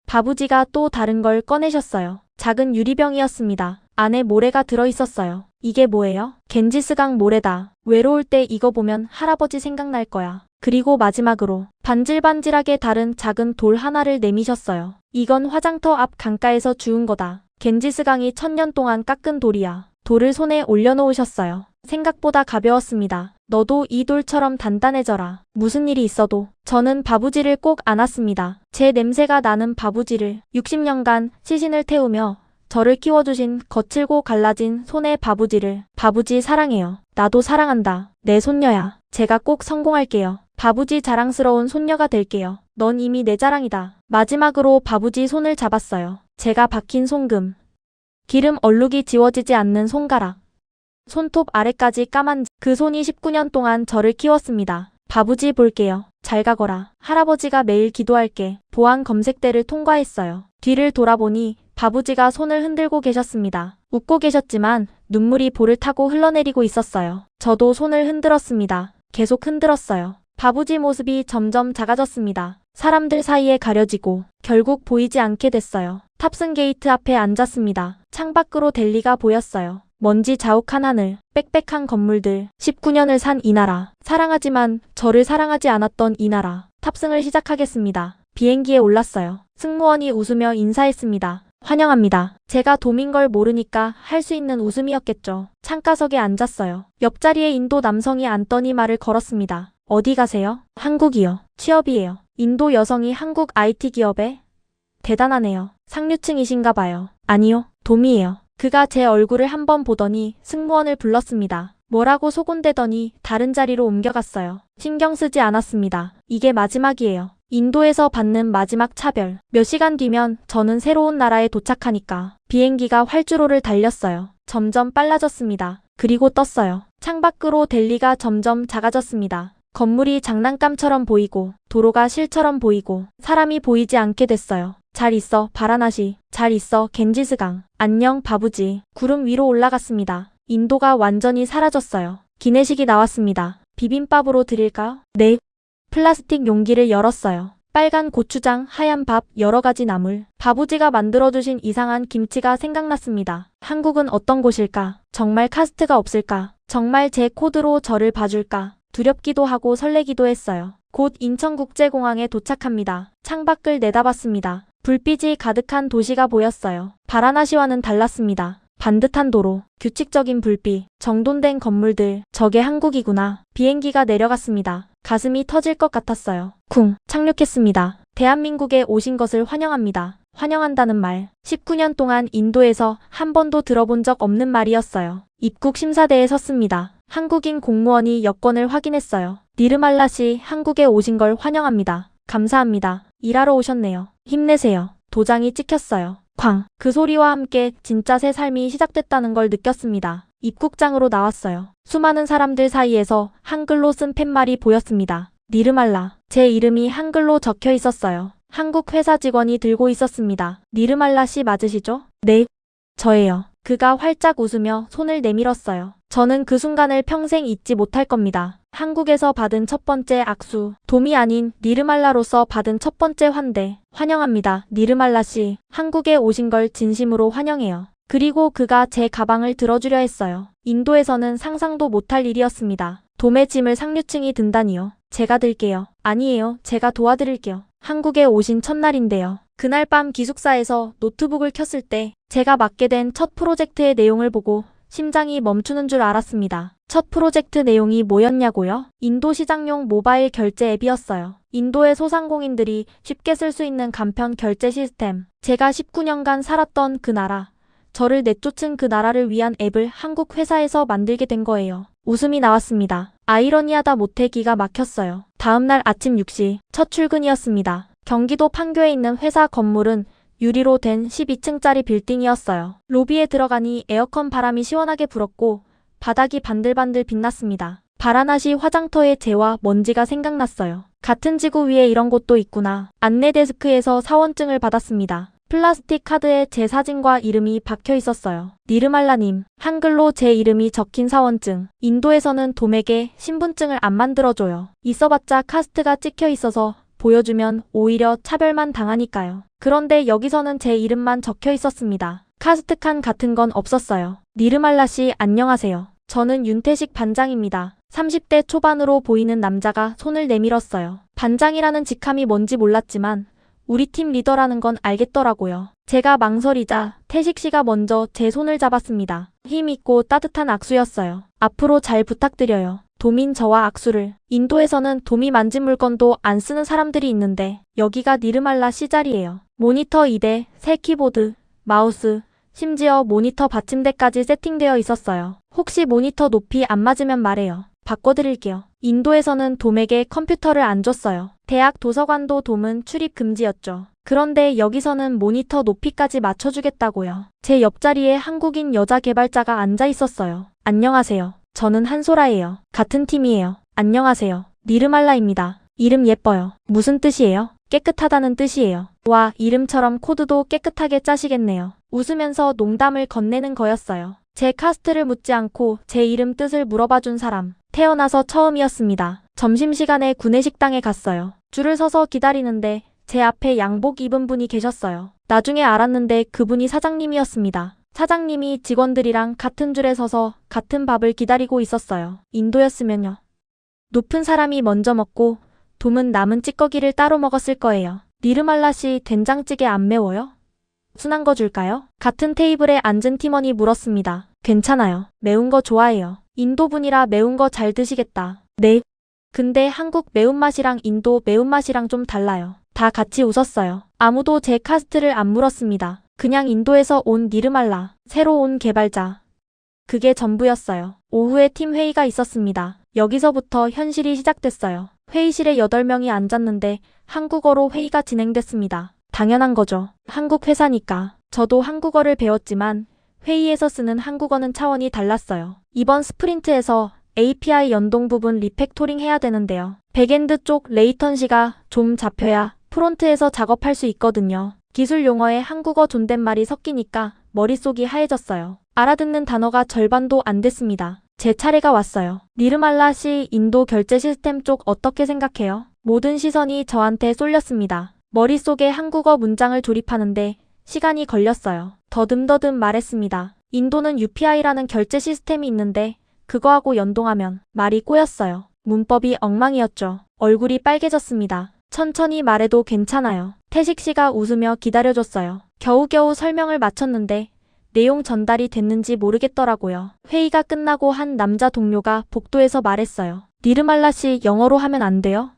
바부지가 또 다른 걸 꺼내셨어요. 작은 유리병이었습니다. 안에 모래가 들어있었어요. 이게 뭐예요? 겐지스강 모래다. 외로울 때 이거 보면 할아버지 생각날 거야. 그리고 마지막으로 반질반질하게 다른 작은 돌 하나를 내미셨어요. 이건 화장터 앞 강가에서 주운 거다. 겐지스강이 1000년 동안 깎은 돌이야. 돌을 손에 올려놓으셨어요. 생각보다 가벼웠습니다. 너도 이 돌처럼 단단해져라. 무슨 일이 있어도 저는 바부지를 꼭 안았습니다. 제 냄새가 나는 바부지를 60년간 시신을 태우며 저를 키워주신 거칠고 갈라진 손의 바부지를. 바부지 사랑해요. 나도 사랑한다. 내 손녀야. 제가 꼭 성공할게요. 바부지 자랑스러운 손녀가 될게요. 넌 이미 내 자랑이다. 마지막으로 바부지 손을 잡았어요. 제가 박힌 손금. 기름 얼룩이 지워지지 않는 손가락. 손톱 아래까지 까만 그 손이 19년 동안 저를 키웠습니다. 바부지 볼게요. 잘 가거라. 할아버지가 매일 기도할게. 보안 검색대를 통과했어요. 뒤를 돌아보니 바부지가 손을 흔들고 계셨습니다. 웃고 계셨지만 눈물이 볼을 타고 흘러내리고 있었어요. 저도 손을 흔들었습니다. 계속 흔들었어요. 바부지 모습이 점점 작아졌습니다. 사람들 사이에 가려지고 결국 보이지 않게 됐어요. 탑승 게이트 앞에 앉았습니다. 창밖으로 델리가 보였어요. 먼지 자욱한 하늘, 빽빽한 건물들, 19년을 산 이 나라. 사랑하지만 저를 사랑하지 않았던 이 나라. 탑승을 시작하겠습니다. 비행기에 올랐어요. 승무원이 웃으며 인사했습니다. 환영합니다. 제가 도민 걸 모르니까 할 수 있는 웃음이었겠죠. 창가석에 앉았어요. 옆자리에 인도 남성이 앉더니 말을 걸었습니다. 어디 가세요? 한국이요. 취업이에요. 인도 여성이 한국 IT 기업에? 대단하네요. 상류층이신가 봐요. 아니요. 도미예요. 그가 제 얼굴을 한번 보더니 승무원을 불렀습니다. 뭐라고 소곤대더니 다른 자리로 옮겨갔어요. 신경 쓰지 않았습니다. 이게 마지막이에요. 인도에서 받는 마지막 차별. 몇 시간 뒤면 저는 새로운 나라에 도착하니까 비행기가 활주로를 달렸어요. 점점 빨라졌습니다. 그리고 떴어요. 창밖으로 델리가 점점 작아졌습니다. 건물이 장난감처럼 보이고 도로가 실처럼 보이고 사람이 보이지 않게 됐어요. 잘 있어 바라나시. 잘 있어 겐지스강. 안녕 바부지. 구름 위로 올라갔습니다. 인도가 완전히 사라졌어요. 기내식이 나왔습니다. 비빔밥으로 드릴까요? 네. 플라스틱 용기를 열었어요. 빨간 고추장, 하얀 밥, 여러 가지 나물. 바부지가 만들어주신 이상한 김치가 생각났습니다. 한국은 어떤 곳일까? 정말 카스트가 없을까? 정말 제 코드로 저를 봐줄까? 두렵기도 하고 설레기도 했어요. 곧 인천국제공항에 도착합니다. 창밖을 내다봤습니다. 불빛이 가득한 도시가 보였어요. 바라나시와는 달랐습니다. 반듯한 도로, 규칙적인 불빛, 정돈된 건물들. 저게 한국이구나. 비행기가 내려갔습니다. 가슴이 터질 것 같았어요. 쿵, 착륙했습니다. 대한민국에 오신 것을 환영합니다. 환영한다는 말. 19년 동안 인도에서 한 번도 들어본 적 없는 말이었어요. 입국 심사대에 섰습니다. 한국인 공무원이 여권을 확인했어요. 니르말라 씨, 한국에 오신 걸 환영합니다. 감사합니다. 일하러 오셨네요. 힘내세요. 도장이 찍혔어요. 쾅. 그 소리와 함께 진짜 새 삶이 시작됐다는 걸 느꼈습니다. 입국장으로 나왔어요. 수많은 사람들 사이에서 한글로 쓴 팻말이 보였습니다. 니르말라. 제 이름이 한글로 적혀 있었어요. 한국 회사 직원이 들고 있었습니다. 니르말라 씨 맞으시죠? 네. 저예요. 그가 활짝 웃으며 손을 내밀었어요. 저는 그 순간을 평생 잊지 못할 겁니다. 한국에서 받은 첫 번째 악수. 돔이 아닌 니르말라로서 받은 첫 번째 환대. 환영합니다. 니르말라 씨. 한국에 오신 걸 진심으로 환영해요. 그리고 그가 제 가방을 들어주려 했어요. 인도에서는 상상도 못할 일이었습니다. 돔의 짐을 상류층이 든다니요. 제가 들게요. 아니에요. 제가 도와드릴게요. 한국에 오신 첫날인데요. 그날 밤 기숙사에서 노트북을 켰을 때 제가 맡게 된 첫 프로젝트의 내용을 보고 심장이 멈추는 줄 알았습니다. 첫 프로젝트 내용이 뭐였냐고요? 인도 시장용 모바일 결제 앱이었어요. 인도의 소상공인들이 쉽게 쓸 수 있는 간편 결제 시스템. 제가 19년간 살았던 그 나라, 저를 내쫓은 그 나라를 위한 앱을 한국 회사에서 만들게 된 거예요. 웃음이 나왔습니다. 아이러니하다 못해 기가 막혔어요. 다음날 아침 6시, 첫 출근이었습니다. 경기도 판교에 있는 회사 건물은 유리로 된 12층짜리 빌딩이었어요. 로비에 들어가니 에어컨 바람이 시원하게 불었고 바닥이 반들반들 빛났습니다. 바라나시 화장터의 재와 먼지가 생각났어요. 같은 지구 위에 이런 곳도 있구나. 안내 데스크에서 사원증을 받았습니다. 플라스틱 카드에 제 사진과 이름이 박혀 있었어요. 니르말라님, 한글로 제 이름이 적힌 사원증. 인도에서는 돔에게 신분증을 안 만들어줘요. 있어봤자 카스트가 찍혀 있어서 보여주면 오히려 차별만 당하니까요. 그런데 여기서는 제 이름만 적혀 있었습니다. 카스트 칸 같은 건 없었어요. 니르말라 씨 안녕하세요. 저는 윤태식 반장입니다. 30대 초반으로 보이는 남자가 손을 내밀었어요. 반장이라는 직함이 뭔지 몰랐지만 우리 팀 리더라는 건 알겠더라고요. 제가 망설이자 태식 씨가 먼저 제 손을 잡았습니다. 힘 있고 따뜻한 악수였어요. 앞으로 잘 부탁드려요. 도민 저와 악수를. 인도에서는 도미 만진 물건도 안 쓰는 사람들이 있는데 여기가 니르말라 씨 자리예요. 모니터 2대, 새 키보드, 마우스, 심지어 모니터 받침대까지 세팅되어 있었어요. 혹시 모니터 높이 안 맞으면 말해요. 바꿔드릴게요. 인도에서는 돔에게 컴퓨터를 안 줬어요. 대학 도서관도 돔은 출입 금지였죠. 그런데 여기서는 모니터 높이까지 맞춰주겠다고요. 제 옆자리에 한국인 여자 개발자가 앉아 있었어요. 안녕하세요. 저는 한소라예요. 같은 팀이에요. 안녕하세요. 니르말라입니다. 이름 예뻐요. 무슨 뜻이에요? 깨끗하다는 뜻이에요. 와, 이름처럼 코드도 깨끗하게 짜시겠네요. 웃으면서 농담을 건네는 거였어요. 제 카스트를 묻지 않고 제 이름 뜻을 물어봐준 사람. 태어나서 처음이었습니다. 점심시간에 구내식당에 갔어요. 줄을 서서 기다리는데 제 앞에 양복 입은 분이 계셨어요. 나중에 알았는데 그분이 사장님이었습니다. 사장님이 직원들이랑 같은 줄에 서서 같은 밥을 기다리고 있었어요. 인도였으면요. 높은 사람이 먼저 먹고 돔은 남은 찌꺼기를 따로 먹었을 거예요. 니르말라 씨 된장찌개 안 매워요? 순한 거 줄까요? 같은 테이블에 앉은 팀원이 물었습니다. 괜찮아요. 매운 거 좋아해요. 인도분이라 매운 거 잘 드시겠다. 네. 근데 한국 매운맛이랑 인도 매운맛이랑 좀 달라요. 다 같이 웃었어요. 아무도 제 카스트를 안 물었습니다. 그냥 인도에서 온 니르말라, 새로 온 개발자. 그게 전부였어요. 오후에 팀 회의가 있었습니다. 여기서부터 현실이 시작됐어요. 회의실에 8명이 앉았는데 한국어로 회의가 진행됐습니다. 당연한 거죠. 한국 회사니까. 저도 한국어를 배웠지만 회의에서 쓰는 한국어는 차원이 달랐어요. 이번 스프린트에서 API 연동 부분 리팩토링 해야 되는데요. 백엔드 쪽 레이턴시가 좀 잡혀야 프론트에서 작업할 수 있거든요. 기술 용어에 한국어 존댓말이 섞이니까 머릿속이 하얘졌어요. 알아듣는 단어가 절반도 안 됐습니다. 제 차례가 왔어요. 니르말라 씨 인도 결제 시스템 쪽 어떻게 생각해요? 모든 시선이 저한테 쏠렸습니다. 머릿속에 한국어 문장을 조립하는데 시간이 걸렸어요. 더듬더듬 말했습니다. 인도는 UPI라는 결제 시스템이 있는데 그거하고 연동하면 말이 꼬였어요. 문법이 엉망이었죠. 얼굴이 빨개졌습니다. 천천히 말해도 괜찮아요. 태식 씨가 웃으며 기다려줬어요. 겨우겨우 설명을 마쳤는데 내용 전달이 됐는지 모르겠더라고요. 회의가 끝나고 한 남자 동료가 복도에서 말했어요. 니르말라 씨 영어로 하면 안 돼요?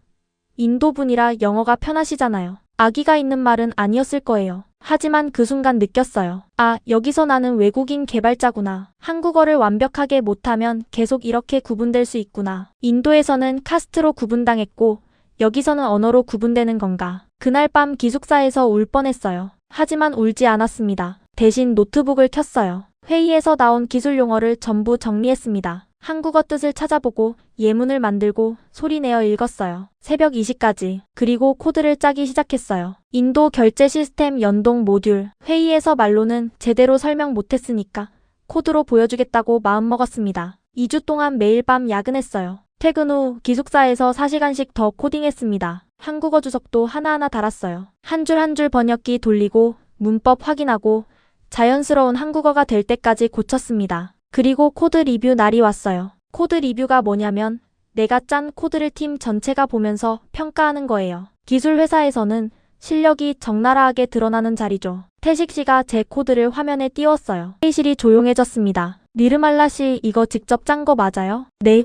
인도분이라 영어가 편하시잖아요. 악의가 있는 말은 아니었을 거예요. 하지만 그 순간 느꼈어요. 아, 여기서 나는 외국인 개발자구나. 한국어를 완벽하게 못하면 계속 이렇게 구분될 수 있구나. 인도에서는 카스트로 구분당했고 여기서는 언어로 구분되는 건가. 그날 밤 기숙사에서 울 뻔했어요. 하지만 울지 않았습니다. 대신 노트북을 켰어요. 회의에서 나온 기술 용어를 전부 정리했습니다. 한국어 뜻을 찾아보고 예문을 만들고 소리내어 읽었어요. 새벽 2시까지. 그리고 코드를 짜기 시작했어요. 인도 결제 시스템 연동 모듈. 회의에서 말로는 제대로 설명 못했으니까 코드로 보여주겠다고 마음먹었습니다. 2주 동안 매일 밤 야근했어요. 퇴근 후 기숙사에서 4시간씩 더 코딩했습니다. 한국어 주석도 하나하나 달았어요. 한 줄 한 줄 번역기 돌리고 문법 확인하고 자연스러운 한국어가 될 때까지 고쳤습니다. 그리고 코드 리뷰 날이 왔어요. 코드 리뷰가 뭐냐면 내가 짠 코드를 팀 전체가 보면서 평가하는 거예요. 기술 회사에서는 실력이 적나라하게 드러나는 자리죠. 태식 씨가 제 코드를 화면에 띄웠어요. 회의실이 조용해졌습니다. 니르말라 씨 이거 직접 짠 거 맞아요? 네.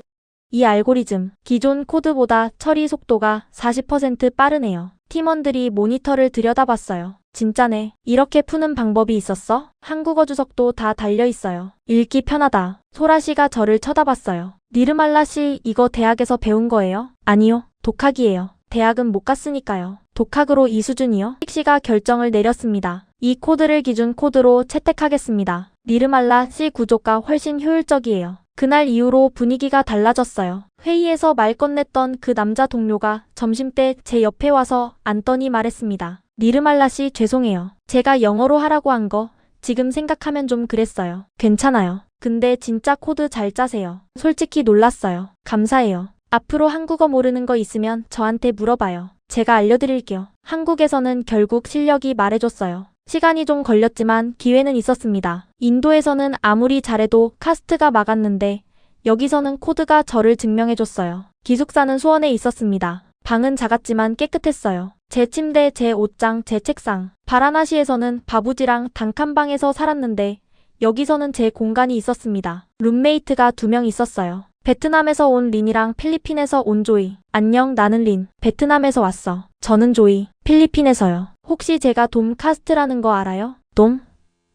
이 알고리즘, 기존 코드보다 처리 속도가 40% 빠르네요. 팀원들이 모니터를 들여다봤어요. 진짜네. 이렇게 푸는 방법이 있었어? 한국어 주석도 다 달려있어요. 읽기 편하다. 소라 씨가 저를 쳐다봤어요. 니르말라 씨 이거 대학에서 배운 거예요? 아니요. 독학이에요. 대학은 못 갔으니까요. 독학으로 이 수준이요? 태식 씨가 결정을 내렸습니다. 이 코드를 기준 코드로 채택하겠습니다. 니르말라 씨 구조가 훨씬 효율적이에요. 그날 이후로 분위기가 달라졌어요. 회의에서 말 건넸던 그 남자 동료가 점심때 제 옆에 와서 앉더니 말했습니다. 니르말라 씨 죄송해요. 제가 영어로 하라고 한 거 지금 생각하면 좀 그랬어요. 괜찮아요. 근데 진짜 코드 잘 짜세요. 솔직히 놀랐어요. 감사해요. 앞으로 한국어 모르는 거 있으면 저한테 물어봐요. 제가 알려드릴게요. 한국에서는 결국 실력이 말해줬어요. 시간이 좀 걸렸지만 기회는 있었습니다. 인도에서는 아무리 잘해도 카스트가 막았는데 여기서는 코드가 저를 증명해줬어요. 기숙사는 수원에 있었습니다. 방은 작았지만 깨끗했어요. 제 침대, 제 옷장, 제 책상. 바라나시에서는 바부지랑 단칸방에서 살았는데 여기서는 제 공간이 있었습니다. 룸메이트가 2명 있었어요. 베트남에서 온 린이랑 필리핀에서 온 조이. 안녕, 나는 린. 베트남에서 왔어. 저는 조이. 필리핀에서요. 혹시 제가 돔 카스트라는 거 알아요? 돔?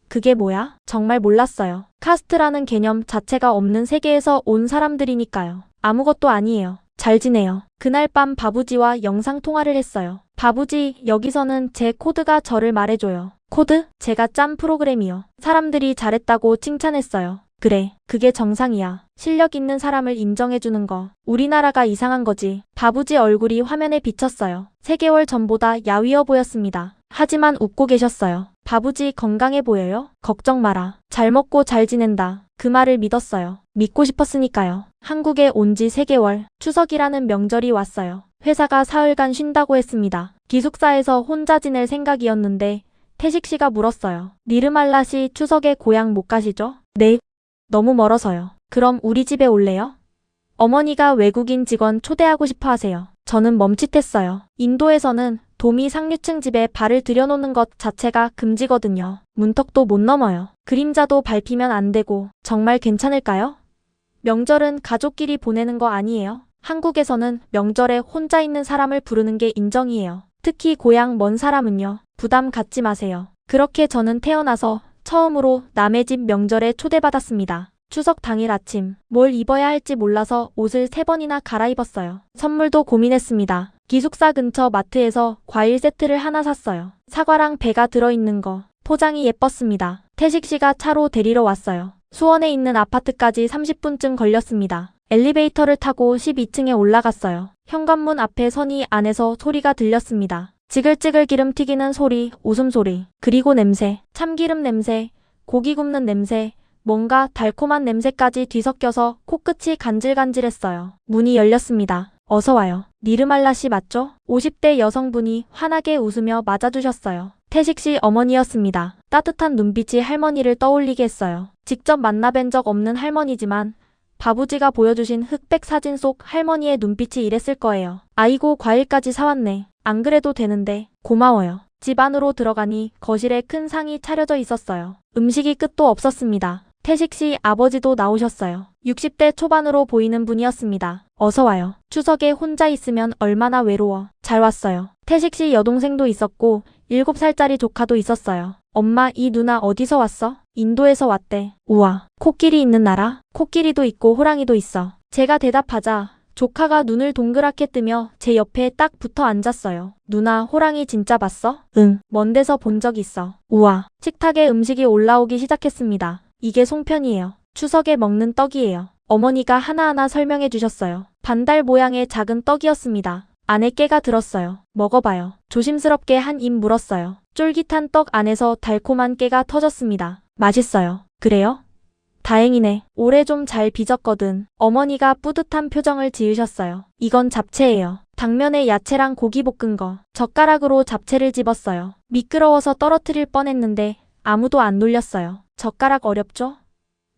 그게 뭐야? 정말 몰랐어요. 카스트라는 개념 자체가 없는 세계에서 온 사람들이니까요. 아무것도 아니에요. 잘 지내요. 그날 밤 바부지와 영상통화를 했어요. 바부지, 여기서는 제 코드가 저를 말해줘요. 코드? 제가 짠 프로그램이요. 사람들이 잘했다고 칭찬했어요. 그래, 그게 정상이야. 실력 있는 사람을 인정해주는 거. 우리나라가 이상한 거지. 바부지 얼굴이 화면에 비쳤어요. 3개월 전보다 야위어 보였습니다. 하지만 웃고 계셨어요. 바부지 건강해 보여요? 걱정 마라. 잘 먹고 잘 지낸다. 그 말을 믿었어요. 믿고 싶었으니까요. 한국에 온 지 3개월, 추석이라는 명절이 왔어요. 회사가 사흘간 쉰다고 했습니다. 기숙사에서 혼자 지낼 생각이었는데 태식 씨가 물었어요. 니르말라 씨 추석에 고향 못 가시죠? 네. 너무 멀어서요. 그럼 우리 집에 올래요? 어머니가 외국인 직원 초대하고 싶어 하세요. 저는 멈칫했어요. 인도에서는 도미 상류층 집에 발을 들여놓는 것 자체가 금지거든요. 문턱도 못 넘어요. 그림자도 밟히면 안 되고. 정말 괜찮을까요? 명절은 가족끼리 보내는 거 아니에요? 한국에서는 명절에 혼자 있는 사람을 부르는 게 인정이에요. 특히 고향 먼 사람은요. 부담 갖지 마세요. 그렇게 저는 태어나서 처음으로 남의 집 명절에 초대받았습니다. 추석 당일 아침, 뭘 입어야 할지 몰라서 옷을 3번이나 갈아입었어요. 선물도 고민했습니다. 기숙사 근처 마트에서 과일 세트를 하나 샀어요. 사과랑 배가 들어있는 거. 포장이 예뻤습니다. 태식 씨가 차로 데리러 왔어요. 수원에 있는 아파트까지 30분쯤 걸렸습니다. 엘리베이터를 타고 12층에 올라갔어요. 현관문 앞에 서니 안에서 소리가 들렸습니다. 지글지글 기름 튀기는 소리, 웃음소리, 그리고 냄새, 참기름 냄새, 고기 굽는 냄새, 뭔가 달콤한 냄새까지 뒤섞여서 코끝이 간질간질했어요. 문이 열렸습니다. 어서 와요. 니르말라 씨 맞죠? 50대 여성분이 환하게 웃으며 맞아주셨어요. 태식 씨 어머니였습니다. 따뜻한 눈빛이 할머니를 떠올리게 했어요. 직접 만나뵌 적 없는 할머니지만 바부지가 보여주신 흑백 사진 속 할머니의 눈빛이 이랬을 거예요. 아이고, 과일까지 사왔네. 안 그래도 되는데. 고마워요. 집 안으로 들어가니 거실에 큰 상이 차려져 있었어요. 음식이 끝도 없었습니다. 태식 씨 아버지도 나오셨어요. 60대 초반으로 보이는 분이었습니다. 어서 와요. 추석에 혼자 있으면 얼마나 외로워. 잘 왔어요. 태식 씨 여동생도 있었고 7살짜리 조카도 있었어요. 엄마, 이 누나 어디서 왔어? 인도에서 왔대. 우와, 코끼리 있는 나라? 코끼리도 있고 호랑이도 있어. 제가 대답하자 조카가 눈을 동그랗게 뜨며 제 옆에 딱 붙어 앉았어요. 누나, 호랑이 진짜 봤어? 응, 먼 데서 본 적 있어. 우와. 식탁에 음식이 올라오기 시작했습니다. 이게 송편이에요. 추석에 먹는 떡이에요. 어머니가 하나하나 설명해 주셨어요. 반달 모양의 작은 떡이었습니다. 안에 깨가 들었어요. 먹어봐요. 조심스럽게 한 입 물었어요. 쫄깃한 떡 안에서 달콤한 깨가 터졌습니다. 맛있어요. 그래요? 다행이네. 올해 좀 잘 빚었거든. 어머니가 뿌듯한 표정을 지으셨어요. 이건 잡채예요. 당면에 야채랑 고기 볶은 거. 젓가락으로 잡채를 집었어요. 미끄러워서 떨어뜨릴 뻔했는데 아무도 안 놀렸어요. 젓가락 어렵죠?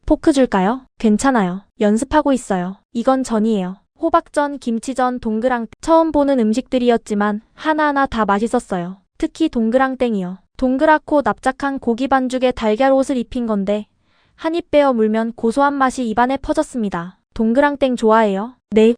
포크 줄까요? 괜찮아요. 연습하고 있어요. 이건 전이에요. 호박전, 김치전, 동그랑 처음 보는 음식들이었지만 하나하나 다 맛있었어요. 특히 동그랑땡이요. 동그랗고 납작한 고기 반죽에 달걀 옷을 입힌 건데 한 입 베어 물면 고소한 맛이 입안에 퍼졌습니다. 동그랑땡 좋아해요? 네.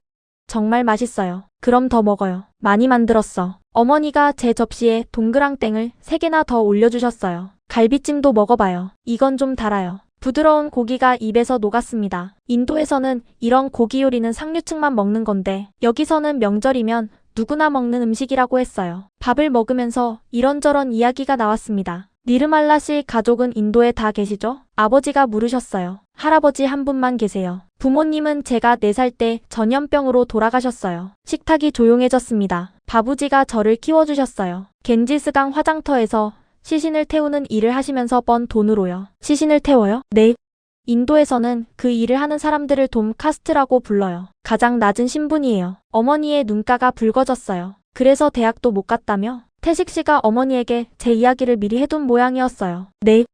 정말 맛있어요. 그럼 더 먹어요. 많이 만들었어. 어머니가 제 접시에 동그랑땡을 3개나 더 올려주셨어요. 갈비찜도 먹어봐요. 이건 좀 달아요. 부드러운 고기가 입에서 녹았습니다. 인도에서는 이런 고기 요리는 상류층만 먹는 건데 여기서는 명절이면 누구나 먹는 음식이라고 했어요. 밥을 먹으면서 이런저런 이야기가 나왔습니다. 니르말라 씨 가족은 인도에 다 계시죠? 아버지가 물으셨어요. 할아버지 한 분만 계세요. 부모님은 제가 4살 때 전염병으로 돌아가셨어요. 식탁이 조용해졌습니다. 바부지가 저를 키워주셨어요. 겐지스강 화장터에서 시신을 태우는 일을 하시면서 번 돈으로요. 시신을 태워요? 네. 인도에서는 그 일을 하는 사람들을 돔 카스트라고 불러요. 가장 낮은 신분이에요. 어머니의 눈가가 붉어졌어요. 그래서 대학도 못 갔다며? 태식 씨가 어머니에게 제 이야기를 미리 해둔 모양이었어요. 네.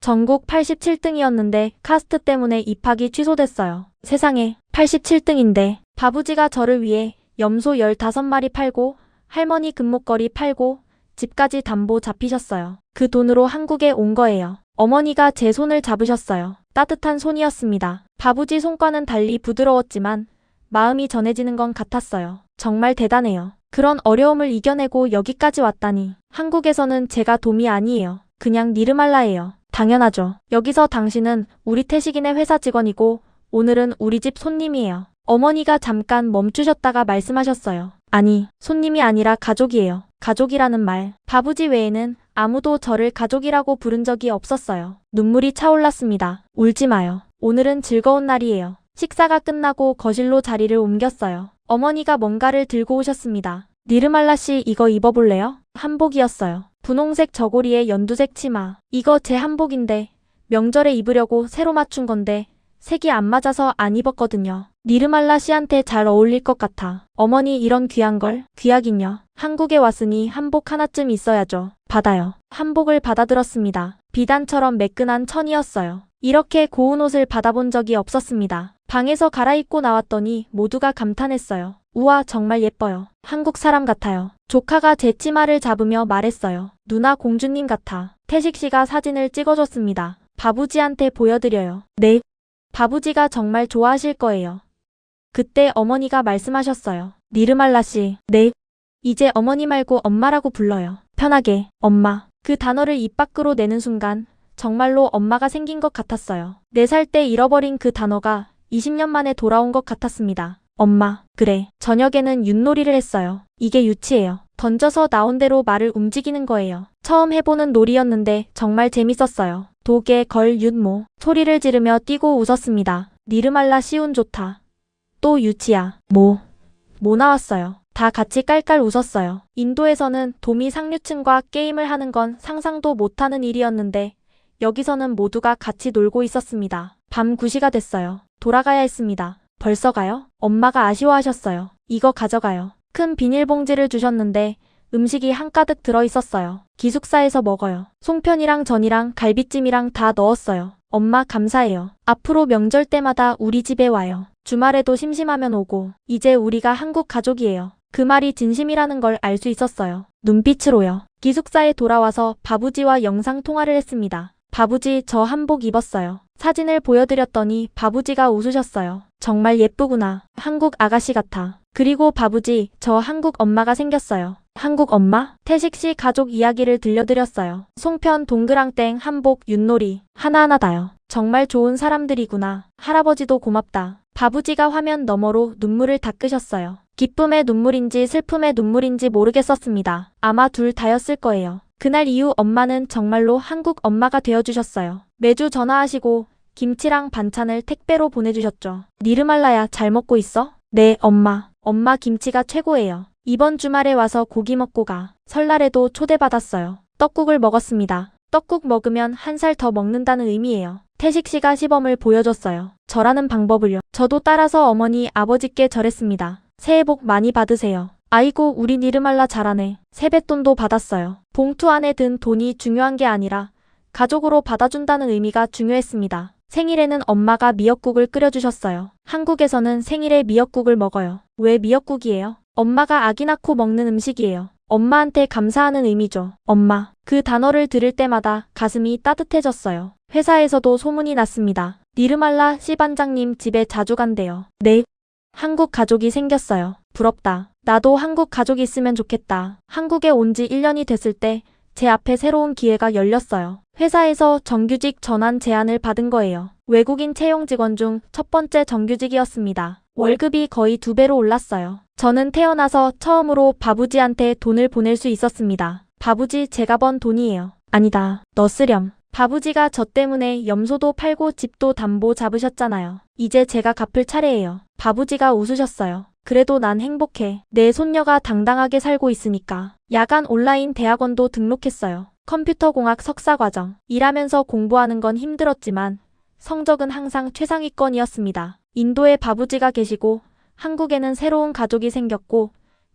전국 87등이었는데 카스트 때문에 입학이 취소됐어요. 세상에, 87등인데 바부지가 저를 위해 염소 15마리 팔고 할머니 금목걸이 팔고 집까지 담보 잡히셨어요. 그 돈으로 한국에 온 거예요. 어머니가 제 손을 잡으셨어요. 따뜻한 손이었습니다. 바부지 손과는 달리 부드러웠지만 마음이 전해지는 건 같았어요. 정말 대단해요. 그런 어려움을 이겨내고 여기까지 왔다니. 한국에서는 제가 돔이 아니에요. 그냥 니르말라예요. 당연하죠. 여기서 당신은 우리 태식이네 회사 직원이고 오늘은 우리 집 손님이에요. 어머니가 잠깐 멈추셨다가 말씀하셨어요. 아니, 손님이 아니라 가족이에요. 가족이라는 말. 바부지 외에는 아무도 저를 가족이라고 부른 적이 없었어요. 눈물이 차올랐습니다. 울지 마요. 오늘은 즐거운 날이에요. 식사가 끝나고 거실로 자리를 옮겼어요. 어머니가 뭔가를 들고 오셨습니다. 니르말라 씨, 이거 입어볼래요? 한복이었어요. 분홍색 저고리에 연두색 치마. 이거 제 한복인데 명절에 입으려고 새로 맞춘 건데 색이 안 맞아서 안 입었거든요. 니르말라 씨한테 잘 어울릴 것 같아. 어머니, 이런 귀한 걸? 귀하긴요. 한국에 왔으니 한복 하나쯤 있어야죠. 받아요. 한복을 받아들었습니다. 비단처럼 매끈한 천이었어요. 이렇게 고운 옷을 받아본 적이 없었습니다. 방에서 갈아입고 나왔더니 모두가 감탄했어요. 우와, 정말 예뻐요. 한국 사람 같아요. 조카가 제 치마를 잡으며 말했어요. 누나 공주님 같아. 태식 씨가 사진을 찍어줬습니다. 바부지한테 보여드려요. 네. 바부지가 정말 좋아하실 거예요. 그때 어머니가 말씀하셨어요. 니르말라 씨. 네. 이제 어머니 말고 엄마라고 불러요. 편하게. 엄마. 그 단어를 입 밖으로 내는 순간 정말로 엄마가 생긴 것 같았어요. 4살 때 잃어버린 그 단어가 20년 만에 돌아온 것 같았습니다. 엄마. 그래. 저녁에는 윷놀이를 했어요. 이게 유치예요. 던져서 나온 대로 말을 움직이는 거예요. 처음 해보는 놀이였는데 정말 재밌었어요. 도개, 걸, 윷모. 소리를 지르며 뛰고 웃었습니다. 니르말라 씨운 좋다. 또 유치야. 뭐 나왔어요. 다 같이 깔깔 웃었어요. 인도에서는 도미 상류층과 게임을 하는 건 상상도 못하는 일이었는데 여기서는 모두가 같이 놀고 있었습니다. 밤 9시가 됐어요. 돌아가야 했습니다. 벌써 가요? 엄마가 아쉬워하셨어요. 이거 가져가요. 큰 비닐봉지를 주셨는데 음식이 한가득 들어있었어요. 기숙사에서 먹어요. 송편이랑 전이랑 갈비찜이랑 다 넣었어요. 엄마 감사해요. 앞으로 명절 때마다 우리 집에 와요. 주말에도 심심하면 오고. 이제 우리가 한국 가족이에요. 그 말이 진심이라는 걸 알 수 있었어요. 눈빛으로요. 기숙사에 돌아와서 바부지와 영상 통화를 했습니다. 바부지, 저 한복 입었어요. 사진을 보여드렸더니 바부지가 웃으셨어요. 정말 예쁘구나. 한국 아가씨 같아. 그리고 바부지, 저 한국 엄마가 생겼어요. 한국 엄마? 태식 씨 가족 이야기를 들려드렸어요. 송편, 동그랑땡, 한복, 윷놀이. 하나하나 다요. 정말 좋은 사람들이구나. 할아버지도 고맙다. 바부지가 화면 너머로 눈물을 닦으셨어요. 기쁨의 눈물인지 슬픔의 눈물인지 모르겠었습니다. 아마 둘 다였을 거예요. 그날 이후 엄마는 정말로 한국 엄마가 되어주셨어요. 매주 전화하시고 김치랑 반찬을 택배로 보내주셨죠. 니르말라야, 잘 먹고 있어? 네, 엄마. 엄마 김치가 최고예요. 이번 주말에 와서 고기 먹고 가. 설날에도 초대받았어요. 떡국을 먹었습니다. 떡국 먹으면 1살 더 먹는다는 의미예요. 태식 씨가 시범을 보여줬어요. 절하는 방법을요. 저도 따라서 어머니, 아버지께 절했습니다. 새해 복 많이 받으세요. 아이고, 우리 니르말라 잘하네. 세뱃돈도 받았어요. 봉투 안에 든 돈이 중요한 게 아니라 가족으로 받아준다는 의미가 중요했습니다. 생일에는 엄마가 미역국을 끓여주셨어요. 한국에서는 생일에 미역국을 먹어요. 왜 미역국이에요? 엄마가 아기 낳고 먹는 음식이에요. 엄마한테 감사하는 의미죠. 엄마. 그 단어를 들을 때마다 가슴이 따뜻해졌어요. 회사에서도 소문이 났습니다. 니르말라 씨 반장님 집에 자주 간대요. 네. 한국 가족이 생겼어요. 부럽다. 나도 한국 가족이 있으면 좋겠다. 한국에 온 지 1년이 됐을 때 제 앞에 새로운 기회가 열렸어요. 회사에서 정규직 전환 제안을 받은 거예요. 외국인 채용 직원 중 첫 번째 정규직이었습니다. 월급이 거의 2배로 올랐어요. 저는 태어나서 처음으로 바부지한테 돈을 보낼 수 있었습니다. 바부지, 제가 번 돈이에요. 아니다. 너 쓰렴. 바부지가 저 때문에 염소도 팔고 집도 담보 잡으셨잖아요. 이제 제가 갚을 차례예요. 바부지가 웃으셨어요. 그래도 난 행복해. 내 손녀가 당당하게 살고 있으니까. 야간 온라인 대학원도 등록했어요. 컴퓨터공학 석사과정. 일하면서 공부하는 건 힘들었지만 성적은 항상 최상위권이었습니다. 인도에 바부지가 계시고 한국에는 새로운 가족이 생겼고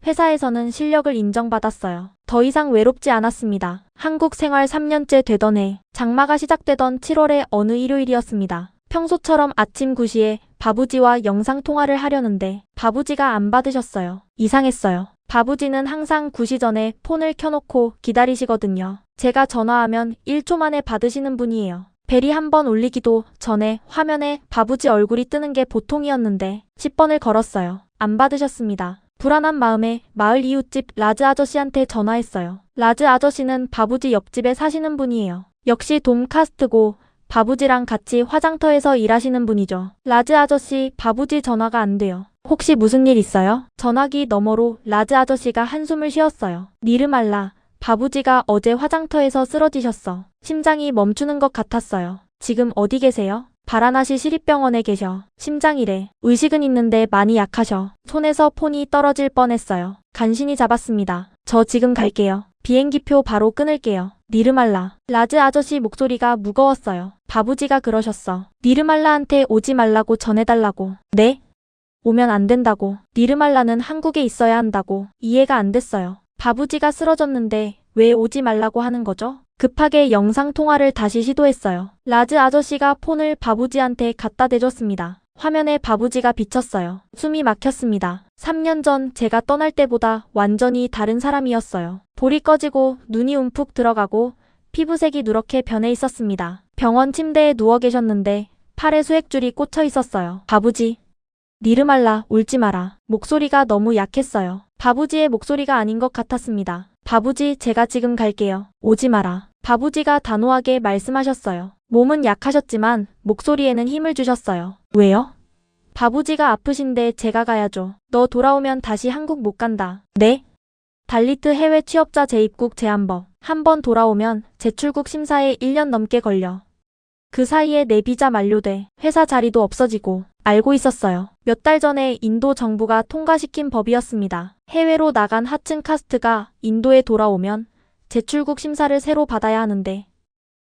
회사에서는 실력을 인정받았어요. 더 이상 외롭지 않았습니다. 한국 생활 3년째 되던 해, 장마가 시작되던 7월의 어느 일요일이었습니다. 평소처럼 아침 9시에 바부지와 영상통화를 하려는데 바부지가 안 받으셨어요. 이상했어요. 바부지는 항상 9시 전에 폰을 켜놓고 기다리시거든요. 제가 전화하면 1초 만에 받으시는 분이에요. 벨이 한 번 울리기도 전에 화면에 바부지 얼굴이 뜨는 게 보통이었는데 10번을 걸었어요. 안 받으셨습니다. 불안한 마음에 마을 이웃집 라즈 아저씨한테 전화했어요. 라즈 아저씨는 바부지 옆집에 사시는 분이에요. 역시 돔카스트고 바부지랑 같이 화장터에서 일하시는 분이죠. 라즈 아저씨, 바부지 전화가 안 돼요. 혹시 무슨 일 있어요? 전화기 너머로 라즈 아저씨가 한숨을 쉬었어요. 니르말라, 바부지가 어제 화장터에서 쓰러지셨어. 심장이 멈추는 것 같았어요. 지금 어디 계세요? 바라나시 시립병원에 계셔. 심장이래. 의식은 있는데 많이 약하셔. 손에서 폰이 떨어질 뻔했어요. 간신히 잡았습니다. 저 지금 갈게요. 비행기표 바로 끊을게요. 니르말라. 라즈 아저씨 목소리가 무거웠어요. 바부지가 그러셨어. 니르말라한테 오지 말라고 전해달라고. 네? 오면 안 된다고. 니르말라는 한국에 있어야 한다고. 이해가 안 됐어요. 바부지가 쓰러졌는데 왜 오지 말라고 하는 거죠? 급하게 영상통화를 다시 시도했어요. 라즈 아저씨가 폰을 바부지한테 갖다 대줬습니다. 화면에 바부지가 비쳤어요. 숨이 막혔습니다. 3년 전 제가 떠날 때보다 완전히 다른 사람이었어요. 볼이 꺼지고 눈이 움푹 들어가고 피부색이 누렇게 변해 있었습니다. 병원 침대에 누워 계셨는데 팔에 수액줄이 꽂혀 있었어요. 바부지. 니르말라, 울지 마라. 목소리가 너무 약했어요. 바부지의 목소리가 아닌 것 같았습니다. 바부지, 제가 지금 갈게요. 오지 마라. 바부지가 단호하게 말씀하셨어요. 몸은 약하셨지만 목소리에는 힘을 주셨어요. 왜요? 바부지가 아프신데 제가 가야죠. 너 돌아오면 다시 한국 못 간다. 네? 달리트 해외 취업자 재입국 제한법. 한 번 돌아오면 재출국 심사에 1년 넘게 걸려. 그 사이에 내 비자 만료돼. 회사 자리도 없어지고. 알고 있었어요. 몇 달 전에 인도 정부가 통과시킨 법이었습니다. 해외로 나간 하층 카스트가 인도에 돌아오면 재출국 심사를 새로 받아야 하는데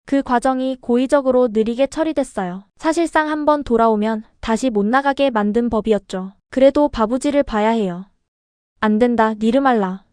그 과정이 고의적으로 느리게 처리됐어요. 사실상 한 번 돌아오면 다시 못 나가게 만든 법이었죠. 그래도 바부지를 봐야 해요. 안 된다, 니르말라.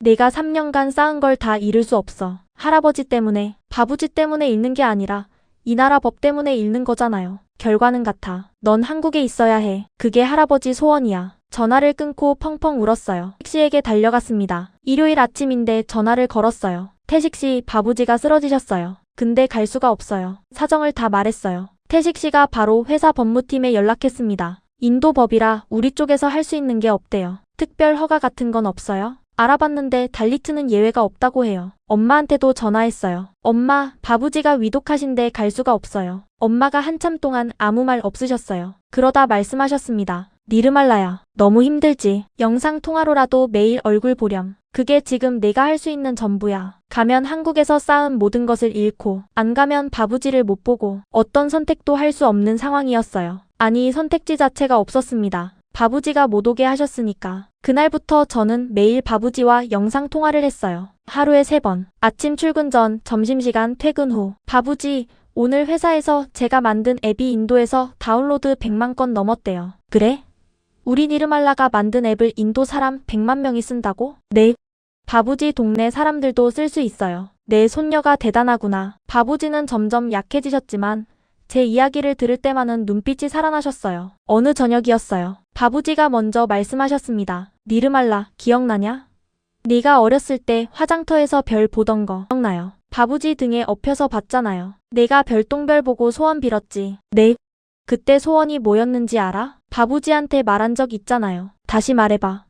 내가 3년간 쌓은 걸 다 잃을 수 없어. 할아버지 때문에, 바부지 때문에 잃는 게 아니라 이 나라 법 때문에 잃는 거잖아요. 결과는 같아. 넌 한국에 있어야 해. 그게 할아버지 소원이야. 전화를 끊고 펑펑 울었어요. 택시에게 달려갔습니다. 일요일 아침인데 전화를 걸었어요. 태식씨, 바부지가 쓰러지셨어요. 근데 갈 수가 없어요. 사정을 다 말했어요. 태식씨가 바로 회사 법무팀에 연락했습니다. 인도 법이라 우리 쪽에서 할 수 있는 게 없대요. 특별 허가 같은 건 없어요? 알아봤는데 달리트는 예외가 없다고 해요. 엄마한테도 전화했어요. 엄마, 바부지가 위독하신데 갈 수가 없어요. 엄마가 한참 동안 아무 말 없으셨어요. 그러다 말씀하셨습니다. 니르말라야, 너무 힘들지. 영상 통화로라도 매일 얼굴 보렴. 그게 지금 내가 할 수 있는 전부야. 가면 한국에서 쌓은 모든 것을 잃고, 안 가면 바부지를 못 보고, 어떤 선택도 할 수 없는 상황이었어요. 아니, 선택지 자체가 없었습니다. 바부지가 못 오게 하셨으니까. 그날부터 저는 매일 바부지와 영상통화를 했어요. 하루에 3번. 아침 출근 전, 점심시간, 퇴근 후. 바부지, 오늘 회사에서 제가 만든 앱이 인도에서 다운로드 100만 건 넘었대요. 그래? 우리 니르말라가 만든 앱을 인도 사람 100만 명이 쓴다고? 네. 바부지 동네 사람들도 쓸 수 있어요. 내 손녀가 대단하구나. 바부지는 점점 약해지셨지만 제 이야기를 들을 때만은 눈빛이 살아나셨어요. 어느 저녁이었어요. 바부지가 먼저 말씀하셨습니다. 니르말라, 기억나냐? 네가 어렸을 때 화장터에서 별 보던 거 기억나요? 바부지 등에 엎여서 봤잖아요. 내가 별똥별 보고 소원 빌었지. 네. 그때 소원이 뭐였는지 알아? 바부지한테 말한 적 있잖아요. 다시 말해봐.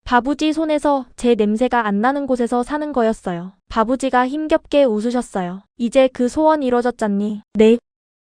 바부지 손에서 제 냄새가 안 나는 곳에서 사는 거였어요. 바부지가 힘겹게 웃으셨어요. 이제 그 소원 이뤄졌잖니? 네.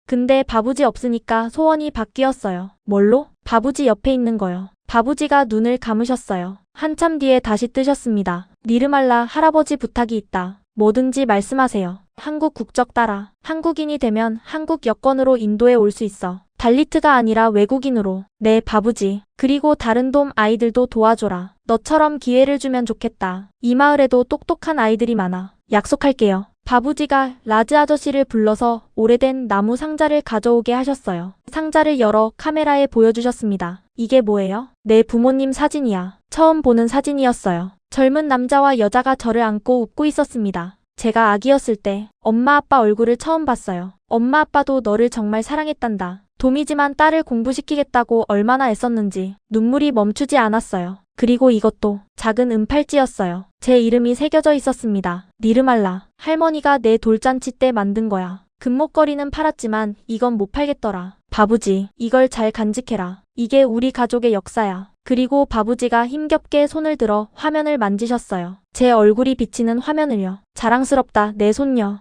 근데 바부지 없으니까 소원이 바뀌었어요. 뭘로? 바부지 옆에 있는 거요. 바부지가 눈을 감으셨어요. 한참 뒤에 다시 뜨셨습니다. 니르말라, 할아버지 부탁이 있다. 뭐든지 말씀하세요. 한국 국적 따라. 한국인이 되면 한국 여권으로 인도에 올 수 있어. 달리트가 아니라 외국인으로. 네, 바부지. 그리고 다른 돔 아이들도 도와줘라. 너처럼 기회를 주면 좋겠다. 이 마을에도 똑똑한 아이들이 많아. 약속할게요. 바부지가 라즈 아저씨를 불러서 오래된 나무 상자를 가져오게 하셨어요. 상자를 열어 카메라에 보여주셨습니다. 이게 뭐예요? 내 부모님 사진이야. 처음 보는 사진이었어요. 젊은 남자와 여자가 저를 안고 웃고 있었습니다. 제가 아기였을 때 엄마 아빠 얼굴을 처음 봤어요. 엄마 아빠도 너를 정말 사랑했단다. 돔이지만 딸을 공부시키겠다고 얼마나 애썼는지 눈물이 멈추지 않았어요. 그리고 이것도 작은 은팔찌였어요. 제 이름이 새겨져 있었습니다. 니르말라. 할머니가 내 돌잔치 때 만든 거야. 금목걸이는 팔았지만 이건 못 팔겠더라. 바부지, 이걸 잘 간직해라. 이게 우리 가족의 역사야. 그리고 바부지가 힘겹게 손을 들어 화면을 만지셨어요. 제 얼굴이 비치는 화면을요. 자랑스럽다, 내 손녀.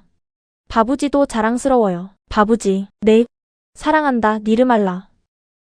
바부지도 자랑스러워요. 바부지, 네. 사랑한다, 니르말라.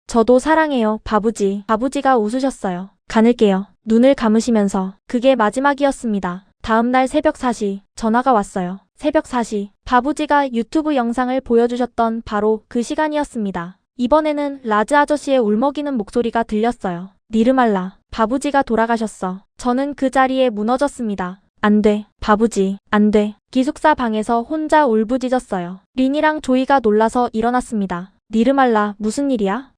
저도 사랑해요, 바부지. 바부지가 웃으셨어요. 가늘게요. 눈을 감으시면서. 그게 마지막이었습니다. 다음날 새벽 4시 전화가 왔어요. 새벽 4시 바부지가 유튜브 영상을 보여주셨던 바로 그 시간이었습니다. 이번에는 라즈 아저씨의 울먹이는 목소리가 들렸어요. 니르말라, 바부지가 돌아가셨어. 저는 그 자리에 무너졌습니다. 안 돼, 바부지, 안 돼. 기숙사 방에서 혼자 울부짖었어요. 린이랑 조이가 놀라서 일어났습니다. 니르말라, 무슨 일이야?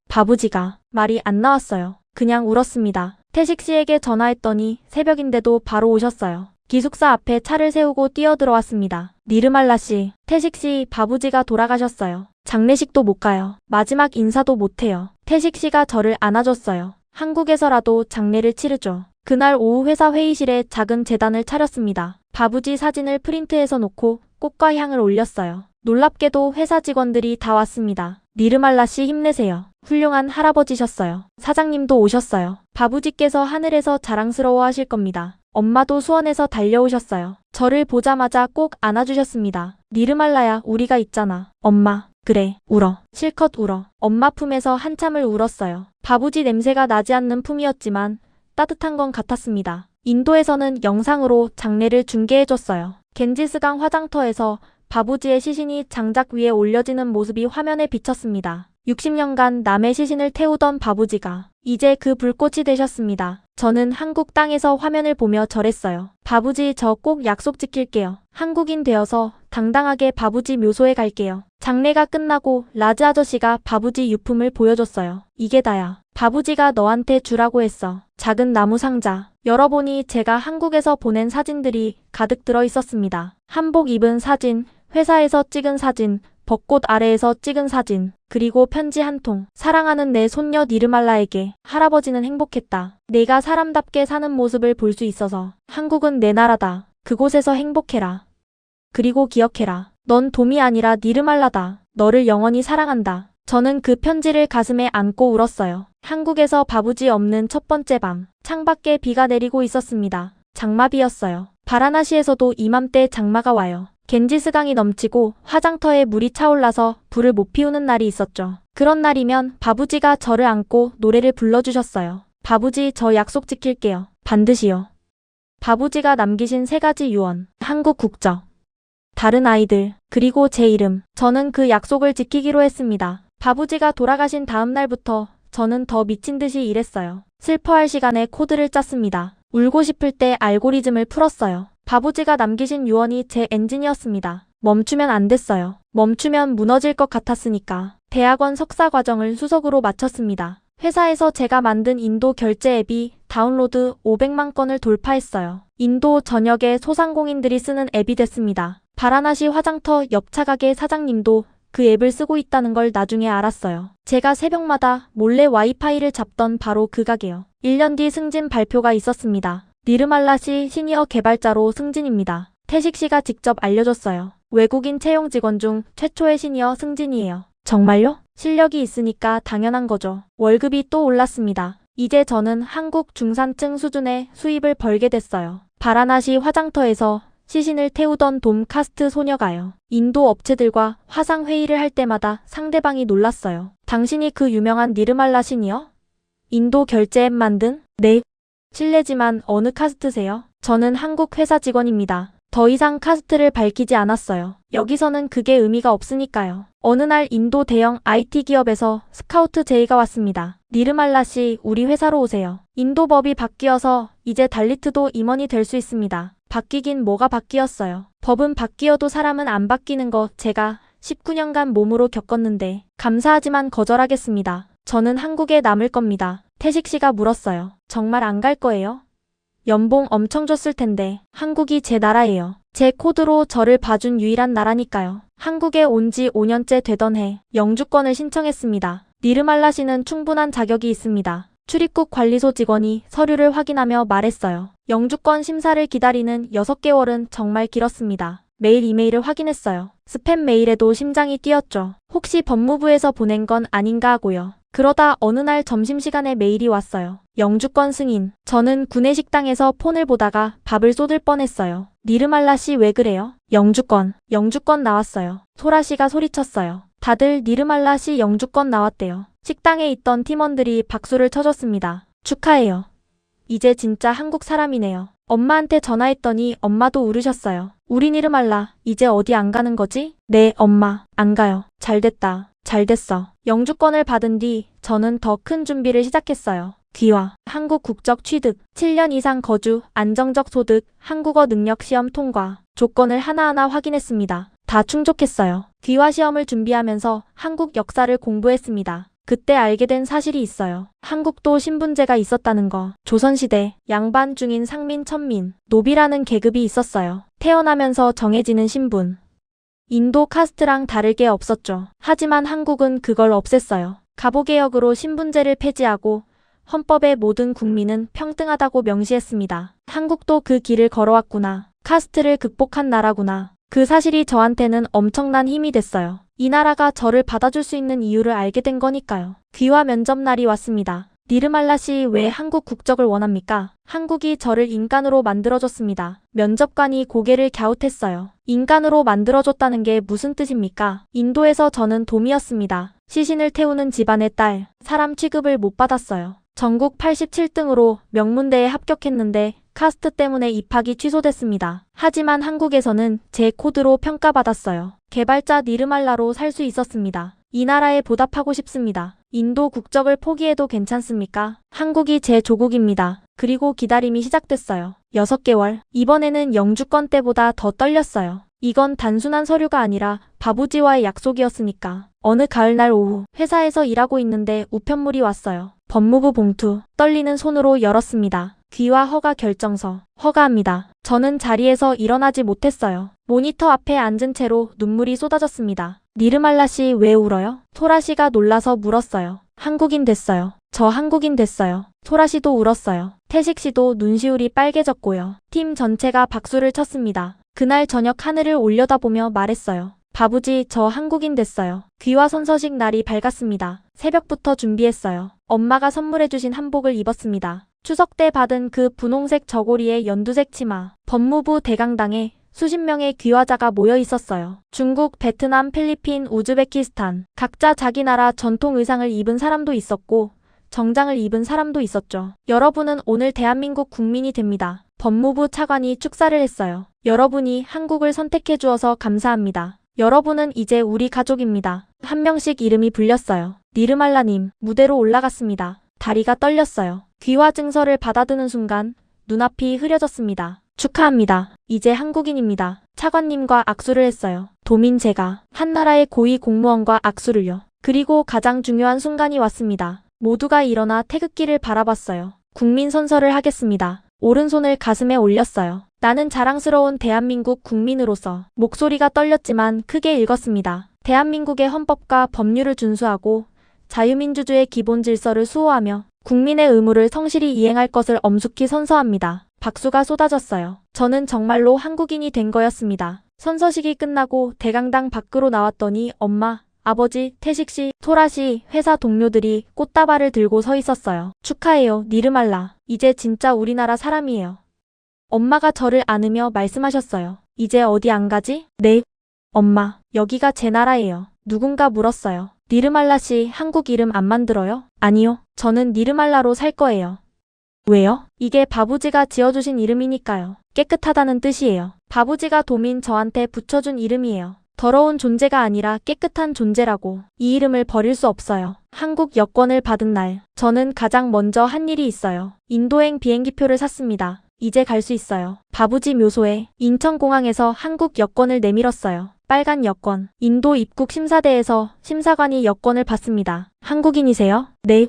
바부지가 말이 안 나왔어요. 그냥 울었습니다. 태식 씨에게 전화했더니 새벽인데도 바로 오셨어요. 기숙사 앞에 차를 세우고 뛰어들어왔습니다. 니르말라 씨, 태식 씨, 바부지가 돌아가셨어요. 장례식도 못 가요. 마지막 인사도 못 해요. 태식 씨가 저를 안아줬어요. 한국에서라도 장례를 치르죠. 그날 오후 회사 회의실에 작은 재단을 차렸습니다. 바부지 사진을 프린트해서 놓고 꽃과 향을 올렸어요. 놀랍게도 회사 직원들이 다 왔습니다. 니르말라 씨 힘내세요. 훌륭한 할아버지셨어요. 사장님도 오셨어요. 바부지께서 하늘에서 자랑스러워 하실 겁니다. 엄마도 수원에서 달려오셨어요. 저를 보자마자 꼭 안아주셨습니다. 니르말라야, 우리가 있잖아. 엄마. 그래, 울어. 실컷 울어. 엄마 품에서 한참을 울었어요. 바부지 냄새가 나지 않는 품이었지만 따뜻한 건 같았습니다. 인도에서는 영상으로 장례를 중계해줬어요. 겐지스강 화장터에서 바부지의 시신이 장작 위에 올려지는 모습이 화면에 비쳤습니다. 60년간 남의 시신을 태우던 바부지가 이제 그 불꽃이 되셨습니다. 저는 한국 땅에서 화면을 보며 절했어요. 바부지, 저 꼭 약속 지킬게요. 한국인 되어서 당당하게 바부지 묘소에 갈게요. 장례가 끝나고 라즈 아저씨가 바부지 유품을 보여줬어요. 이게 다야. 바부지가 너한테 주라고 했어. 작은 나무 상자. 열어보니 제가 한국에서 보낸 사진들이 가득 들어 있었습니다. 한복 입은 사진, 회사에서 찍은 사진, 벚꽃 아래에서 찍은 사진, 그리고 편지 한 통. 사랑하는 내 손녀 니르말라에게 할아버지는 행복했다. 내가 사람답게 사는 모습을 볼 수 있어서. 한국은 내 나라다. 그곳에서 행복해라. 그리고 기억해라. 넌 돔이 아니라 니르말라다. 너를 영원히 사랑한다. 저는 그 편지를 가슴에 안고 울었어요. 한국에서 바부지 없는 첫 번째 밤. 창밖에 비가 내리고 있었습니다. 장마비였어요. 바라나시에서도 이맘때 장마가 와요. 겐지스강이 넘치고 화장터에 물이 차올라서 불을 못 피우는 날이 있었죠. 그런 날이면 바부지가 저를 안고 노래를 불러주셨어요. 바부지, 저 약속 지킬게요. 반드시요. 바부지가 남기신 3가지 유언. 한국 국적. 다른 아이들. 그리고 제 이름. 저는 그 약속을 지키기로 했습니다. 바부지가 돌아가신 다음 날부터 저는 더 미친 듯이 일했어요. 슬퍼할 시간에 코드를 짰습니다. 울고 싶을 때 알고리즘을 풀었어요. 바부지가 남기신 유언이 제 엔진이었습니다. 멈추면 안 됐어요. 멈추면 무너질 것 같았으니까. 대학원 석사 과정을 수석으로 마쳤습니다. 회사에서 제가 만든 인도 결제 앱이 다운로드 500만 건을 돌파했어요. 인도 전역의 소상공인들이 쓰는 앱이 됐습니다. 바라나시 화장터 옆 차가게 사장님도 그 앱을 쓰고 있다는 걸 나중에 알았어요. 제가 새벽마다 몰래 와이파이를 잡던 바로 그 가게요. 1년 뒤 승진 발표가 있었습니다. 니르말라 씨 시니어 개발자로 승진입니다. 태식 씨가 직접 알려줬어요. 외국인 채용 직원 중 최초의 시니어 승진이에요. 정말요? 실력이 있으니까 당연한 거죠. 월급이 또 올랐습니다. 이제 저는 한국 중산층 수준의 수입을 벌게 됐어요. 바라나시 화장터에서 시신을 태우던 돔 카스트 소녀가요. 인도 업체들과 화상 회의를 할 때마다 상대방이 놀랐어요. 당신이 그 유명한 니르말라 신이요? 인도 결제 앱 만든? 네. 실례지만 어느 카스트세요? 저는 한국 회사 직원입니다. 더 이상 카스트를 밝히지 않았어요. 여기서는 그게 의미가 없으니까요. 어느 날 인도 대형 IT 기업에서 스카우트 제의가 왔습니다. 니르말라 씨, 우리 회사로 오세요. 인도 법이 바뀌어서 이제 달리트도 임원이 될 수 있습니다. 바뀌긴 뭐가 바뀌었어요. 법은 바뀌어도 사람은 안 바뀌는 거 제가 19년간 몸으로 겪었는데 감사하지만 거절하겠습니다. 저는 한국에 남을 겁니다. 태식 씨가 물었어요. 정말 안 갈 거예요? 연봉 엄청 줬을 텐데 한국이 제 나라예요. 제 코드로 저를 봐준 유일한 나라니까요. 한국에 온 지 5년째 되던 해 영주권을 신청했습니다. 니르말라 씨는 충분한 자격이 있습니다. 출입국 관리소 직원이 서류를 확인하며 말했어요. 영주권 심사를 기다리는 6개월은 정말 길었습니다. 매일 이메일을 확인했어요. 스팸 메일에도 심장이 뛰었죠. 혹시 법무부에서 보낸 건 아닌가 하고요. 그러다 어느 날 점심시간에 메일이 왔어요. 영주권 승인. 저는 구내식당에서 폰을 보다가 밥을 쏟을 뻔했어요. 니르말라 씨 왜 그래요? 영주권 나왔어요. 소라 씨가 소리쳤어요. 다들 니르말라 씨 영주권 나왔대요. 식당에 있던 팀원들이 박수를 쳐줬습니다. 축하해요. 이제 진짜 한국 사람이네요. 엄마한테 전화했더니 엄마도 울으셨어요. 우리 니르말라, 이제 어디 안 가는 거지? 네, 엄마, 안 가요. 잘됐다. 잘됐어. 영주권을 받은 뒤 저는 더 큰 준비를 시작했어요. 귀화, 한국 국적 취득, 7년 이상 거주, 안정적 소득, 한국어 능력 시험 통과. 조건을 하나하나 확인했습니다. 다 충족했어요. 귀화 시험을 준비하면서 한국 역사를 공부했습니다. 그때 알게 된 사실이 있어요. 한국도 신분제가 있었다는 거. 조선시대 양반 중인 상민, 천민, 노비라는 계급이 있었어요. 태어나면서 정해지는 신분. 인도 카스트랑 다를 게 없었죠. 하지만 한국은 그걸 없앴어요. 갑오개혁으로 신분제를 폐지하고 헌법에 모든 국민은 평등하다고 명시했습니다. 한국도 그 길을 걸어왔구나. 카스트를 극복한 나라구나. 그 사실이 저한테는 엄청난 힘이 됐어요. 이 나라가 저를 받아줄 수 있는 이유를 알게 된 거니까요. 귀화 면접 날이 왔습니다. 니르말라 씨 왜 한국 국적을 원합니까? 한국이 저를 인간으로 만들어줬습니다. 면접관이 고개를 갸웃했어요. 인간으로 만들어줬다는 게 무슨 뜻입니까? 인도에서 저는 돔이었습니다. 시신을 태우는 집안의 딸, 사람 취급을 못 받았어요. 전국 87등으로 명문대에 합격했는데 카스트 때문에 입학이 취소됐습니다. 하지만 한국에서는 제 코드로 평가받았어요. 개발자 니르말라로 살 수 있었습니다. 이 나라에 보답하고 싶습니다. 인도 국적을 포기해도 괜찮습니까? 한국이 제 조국입니다. 그리고 기다림이 시작됐어요. 6개월. 이번에는 영주권 때보다 더 떨렸어요. 이건 단순한 서류가 아니라 바부지와의 약속이었으니까. 어느 가을날 오후 회사에서 일하고 있는데 우편물이 왔어요. 법무부 봉투. 떨리는 손으로 열었습니다. 귀화 허가 결정서. 허가합니다. 저는 자리에서 일어나지 못했어요. 모니터 앞에 앉은 채로 눈물이 쏟아졌습니다. 니르말라 씨 왜 울어요? 소라 씨가 놀라서 물었어요. 한국인 됐어요. 저 한국인 됐어요. 소라 씨도 울었어요. 태식 씨도 눈시울이 빨개졌고요. 팀 전체가 박수를 쳤습니다. 그날 저녁 하늘을 올려다보며 말했어요. 바부지, 저 한국인 됐어요. 귀화 선서식 날이 밝았습니다. 새벽부터 준비했어요. 엄마가 선물해주신 한복을 입었습니다. 추석 때 받은 그 분홍색 저고리에 연두색 치마. 법무부 대강당에 수십 명의 귀화자가 모여 있었어요. 중국, 베트남, 필리핀, 우즈베키스탄. 각자 자기 나라 전통 의상을 입은 사람도 있었고 정장을 입은 사람도 있었죠. 여러분은 오늘 대한민국 국민이 됩니다. 법무부 차관이 축사를 했어요. 여러분이 한국을 선택해 주어서 감사합니다. 여러분은 이제 우리 가족입니다. 한 명씩 이름이 불렸어요. 니르말라님, 무대로 올라갔습니다. 다리가 떨렸어요. 귀화 증서를 받아드는 순간 눈앞이 흐려졌습니다. 축하합니다. 이제 한국인입니다. 차관님과 악수를 했어요. 도민 제가 한 나라의 고위 공무원과 악수를요. 그리고 가장 중요한 순간이 왔습니다. 모두가 일어나 태극기를 바라봤어요. 국민 선서를 하겠습니다. 오른손을 가슴에 올렸어요. 나는 자랑스러운 대한민국 국민으로서. 목소리가 떨렸지만 크게 읽었습니다. 대한민국의 헌법과 법률을 준수하고 자유민주주의 기본 질서를 수호하며 국민의 의무를 성실히 이행할 것을 엄숙히 선서합니다. 박수가 쏟아졌어요. 저는 정말로 한국인이 된 거였습니다. 선서식이 끝나고 대강당 밖으로 나왔더니 엄마, 아버지, 태식씨, 소라씨, 회사 동료들이 꽃다발을 들고 서 있었어요. 축하해요, 니르말라. 이제 진짜 우리나라 사람이에요. 엄마가 저를 안으며 말씀하셨어요. 이제 어디 안 가지? 네. 엄마, 여기가 제 나라예요. 누군가 물었어요. 니르말라 씨 한국 이름 안 만들어요? 아니요. 저는 니르말라로 살 거예요. 왜요? 이게 바부지가 지어주신 이름이니까요. 깨끗하다는 뜻이에요. 바부지가 도민 저한테 붙여준 이름이에요. 더러운 존재가 아니라 깨끗한 존재라고. 이 이름을 버릴 수 없어요. 한국 여권을 받은 날, 저는 가장 먼저 한 일이 있어요. 인도행 비행기표를 샀습니다. 이제 갈 수 있어요. 바부지 묘소에 인천공항에서 한국 여권을 내밀었어요. 빨간 여권. 인도 입국 심사대에서 심사관이 여권을 받습니다. 한국인이세요? 네.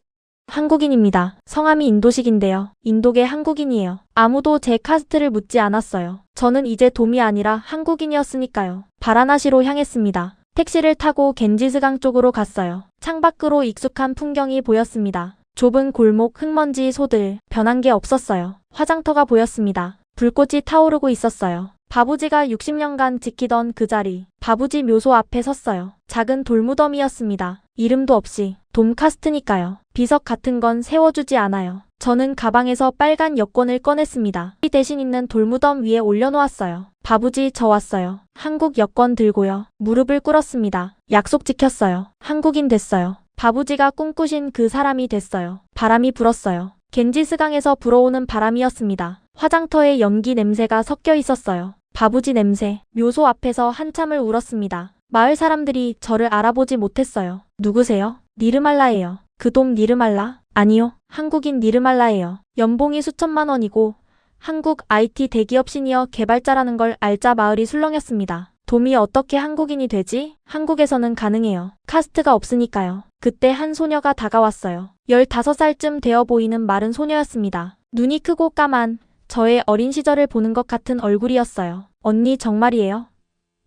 한국인입니다. 성함이 인도식인데요. 인도계 한국인이에요. 아무도 제 카스트를 묻지 않았어요. 저는 이제 돔이 아니라 한국인이었으니까요. 바라나시로 향했습니다. 택시를 타고 겐지스강 쪽으로 갔어요. 창밖으로 익숙한 풍경이 보였습니다. 좁은 골목, 흙먼지, 소들, 변한 게 없었어요. 화장터가 보였습니다. 불꽃이 타오르고 있었어요. 바부지가 60년간 지키던 그 자리, 바부지 묘소 앞에 섰어요. 작은 돌무덤이었습니다. 이름도 없이, 돔 카스트니까요. 비석 같은 건 세워주지 않아요. 저는 가방에서 빨간 여권을 꺼냈습니다. 이 대신 있는 돌무덤 위에 올려놓았어요. 바부지 저 왔어요. 한국 여권 들고요. 무릎을 꿇었습니다. 약속 지켰어요. 한국인 됐어요. 바부지가 꿈꾸신 그 사람이 됐어요. 바람이 불었어요. 겐지스강에서 불어오는 바람이었습니다. 화장터에 연기 냄새가 섞여 있었어요. 바부지 냄새. 묘소 앞에서 한참을 울었습니다. 마을 사람들이 저를 알아보지 못했어요. 누구세요? 니르말라예요. 그 돔 니르말라? 아니요. 한국인 니르말라예요. 연봉이 수천만 원이고 한국 IT 대기업 시니어 개발자라는 걸 알자 마을이 술렁였습니다. 돔이 어떻게 한국인이 되지? 한국에서는 가능해요. 카스트가 없으니까요. 그때 한 소녀가 다가왔어요. 15살쯤 되어 보이는 마른 소녀였습니다. 눈이 크고 까만, 저의 어린 시절을 보는 것 같은 얼굴이었어요. 언니 정말이에요?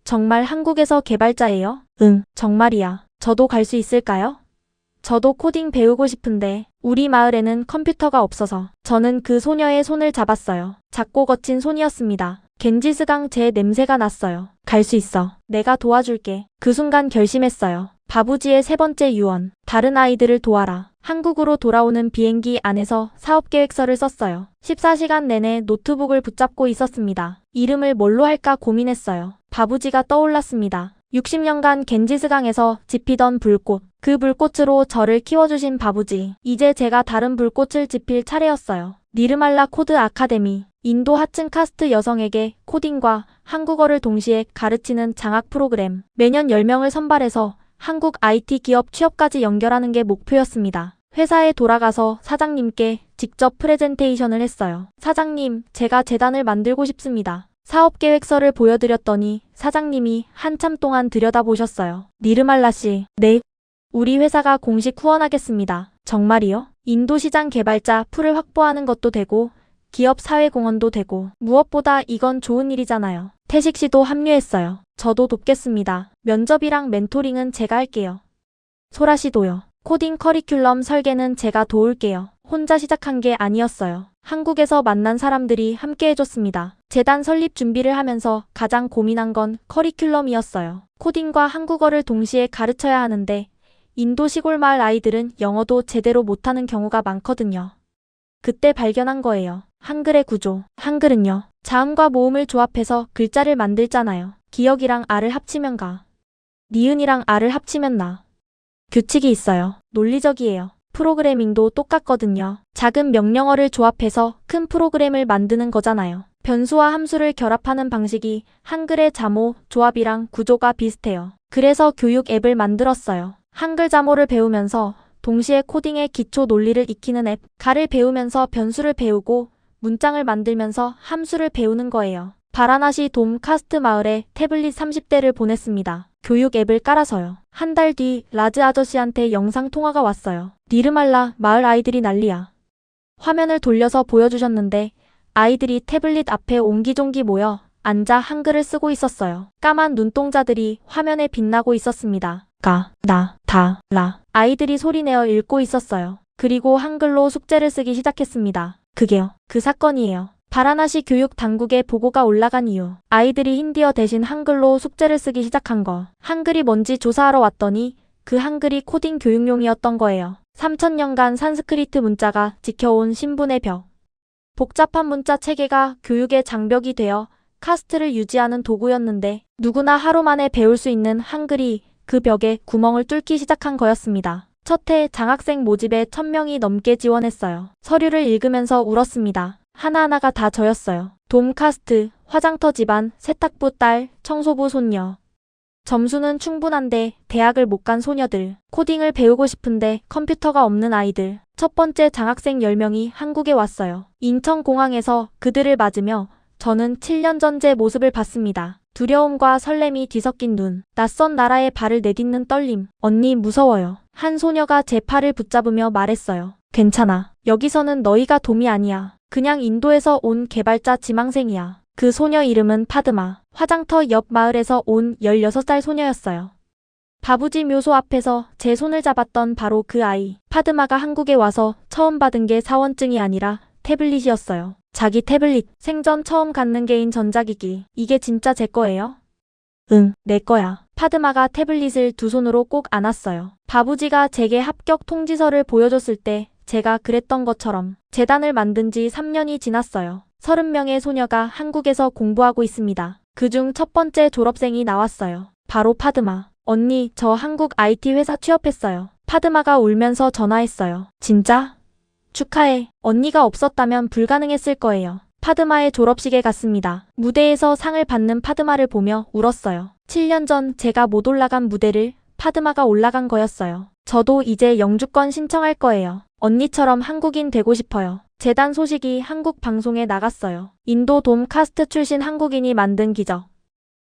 정말 한국에서 개발자예요? 응, 정말이야. 저도 갈 수 있을까요? 저도 코딩 배우고 싶은데 우리 마을에는 컴퓨터가 없어서. 저는 그 소녀의 손을 잡았어요. 작고 거친 손이었습니다. 겐지스강 제 냄새가 났어요. 갈 수 있어. 내가 도와줄게. 그 순간 결심했어요. 바부지의 세 번째 유언. 다른 아이들을 도와라. 한국으로 돌아오는 비행기 안에서 사업계획서를 썼어요. 14시간 내내 노트북을 붙잡고 있었습니다. 이름을 뭘로 할까 고민했어요. 바부지가 떠올랐습니다. 60년간 겐지스강에서 지피던 불꽃. 그 불꽃으로 저를 키워주신 바부지. 이제 제가 다른 불꽃을 지필 차례였어요. 니르말라 코드 아카데미. 인도 하층 카스트 여성에게 코딩과 한국어를 동시에 가르치는 장학 프로그램. 매년 10명을 선발해서 한국 IT 기업 취업까지 연결하는 게 목표였습니다. 회사에 돌아가서 사장님께 직접 프레젠테이션을 했어요. 사장님, 제가 재단을 만들고 싶습니다. 사업계획서를 보여드렸더니 사장님이 한참 동안 들여다보셨어요. 니르말라 씨, 네. 우리 회사가 공식 후원하겠습니다. 정말이요? 인도 시장 개발자 풀을 확보하는 것도 되고 기업 사회공헌도 되고 무엇보다 이건 좋은 일이잖아요. 태식 씨도 합류했어요. 저도 돕겠습니다. 면접이랑 멘토링은 제가 할게요. 소라 씨도요. 코딩 커리큘럼 설계는 제가 도울게요. 혼자 시작한 게 아니었어요. 한국에서 만난 사람들이 함께 해줬습니다. 재단 설립 준비를 하면서 가장 고민한 건 커리큘럼이었어요. 코딩과 한국어를 동시에 가르쳐야 하는데 인도 시골 마을 아이들은 영어도 제대로 못하는 경우가 많거든요. 그때 발견한 거예요. 한글의 구조. 한글은요. 자음과 모음을 조합해서 글자를 만들잖아요. 기역이랑 아를 합치면 가. 니은이랑 아를 합치면 나. 규칙이 있어요. 논리적이에요. 프로그래밍도 똑같거든요. 작은 명령어를 조합해서 큰 프로그램을 만드는 거잖아요. 변수와 함수를 결합하는 방식이 한글의 자모, 조합이랑 구조가 비슷해요. 그래서 교육 앱을 만들었어요. 한글 자모를 배우면서 동시에 코딩의 기초 논리를 익히는 앱. 가를 배우면서 변수를 배우고 문장을 만들면서 함수를 배우는 거예요. 바라나시 돔 카스트 마을에 태블릿 30대를 보냈습니다. 교육 앱을 깔아서요. 한 달 뒤 라즈 아저씨한테 영상 통화가 왔어요. 니르말라, 마을 아이들이 난리야. 화면을 돌려서 보여주셨는데 아이들이 태블릿 앞에 옹기종기 모여 앉아 한글을 쓰고 있었어요. 까만 눈동자들이 화면에 빛나고 있었습니다. 가, 나, 다, 라. 아이들이 소리내어 읽고 있었어요. 그리고 한글로 숙제를 쓰기 시작했습니다. 그게요. 그 사건이에요. 바라나시 교육 당국에 보고가 올라간 이유. 아이들이 힌디어 대신 한글로 숙제를 쓰기 시작한 거. 한글이 뭔지 조사하러 왔더니 그 한글이 코딩 교육용이었던 거예요. 3000년간 산스크리트 문자가 지켜온 신분의 벽. 복잡한 문자 체계가 교육의 장벽이 되어 카스트를 유지하는 도구였는데 누구나 하루 만에 배울 수 있는 한글이 그 벽에 구멍을 뚫기 시작한 거였습니다. 첫 해 장학생 모집에 1000명이 넘게 지원했어요. 서류를 읽으면서 울었습니다. 하나하나가 다 저였어요. 돔 카스트, 화장터 집안, 세탁부 딸, 청소부 손녀. 점수는 충분한데 대학을 못 간 소녀들, 코딩을 배우고 싶은데 컴퓨터가 없는 아이들. 첫 번째 장학생 10명이 한국에 왔어요. 인천공항에서 그들을 맞으며 저는 7년 전 제 모습을 봤습니다. 두려움과 설렘이 뒤섞인 눈, 낯선 나라에 발을 내딛는 떨림. 언니 무서워요. 한 소녀가 제 팔을 붙잡으며 말했어요. 괜찮아. 여기서는 너희가 돔이 아니야. 그냥 인도에서 온 개발자 지망생이야. 그 소녀 이름은 파드마. 화장터 옆 마을에서 온 16살 소녀였어요. 바부지 묘소 앞에서 제 손을 잡았던 바로 그 아이. 파드마가 한국에 와서 처음 받은 게 사원증이 아니라 태블릿이었어요. 자기 태블릿. 생전 처음 갖는 게인 전자기기. 이게 진짜 제 거예요? 응, 내 거야. 파드마가 태블릿을 두 손으로 꼭 안았어요. 바부지가 제게 합격 통지서를 보여줬을 때 제가 그랬던 것처럼 재단을 만든 지 3년이 지났어요. 30명의 소녀가 한국에서 공부하고 있습니다. 그중 첫 번째 졸업생이 나왔어요. 바로 파드마. 언니, 저 한국 IT 회사 취업했어요. 파드마가 울면서 전화했어요. 진짜? 축하해. 언니가 없었다면 불가능했을 거예요. 파드마의 졸업식에 갔습니다. 무대에서 상을 받는 파드마를 보며 울었어요. 7년 전 제가 못 올라간 무대를 파드마가 올라간 거였어요. 저도 이제 영주권 신청할 거예요. 언니처럼 한국인 되고 싶어요. 재단 소식이 한국 방송에 나갔어요. 인도 돔 카스트 출신 한국인이 만든 기적.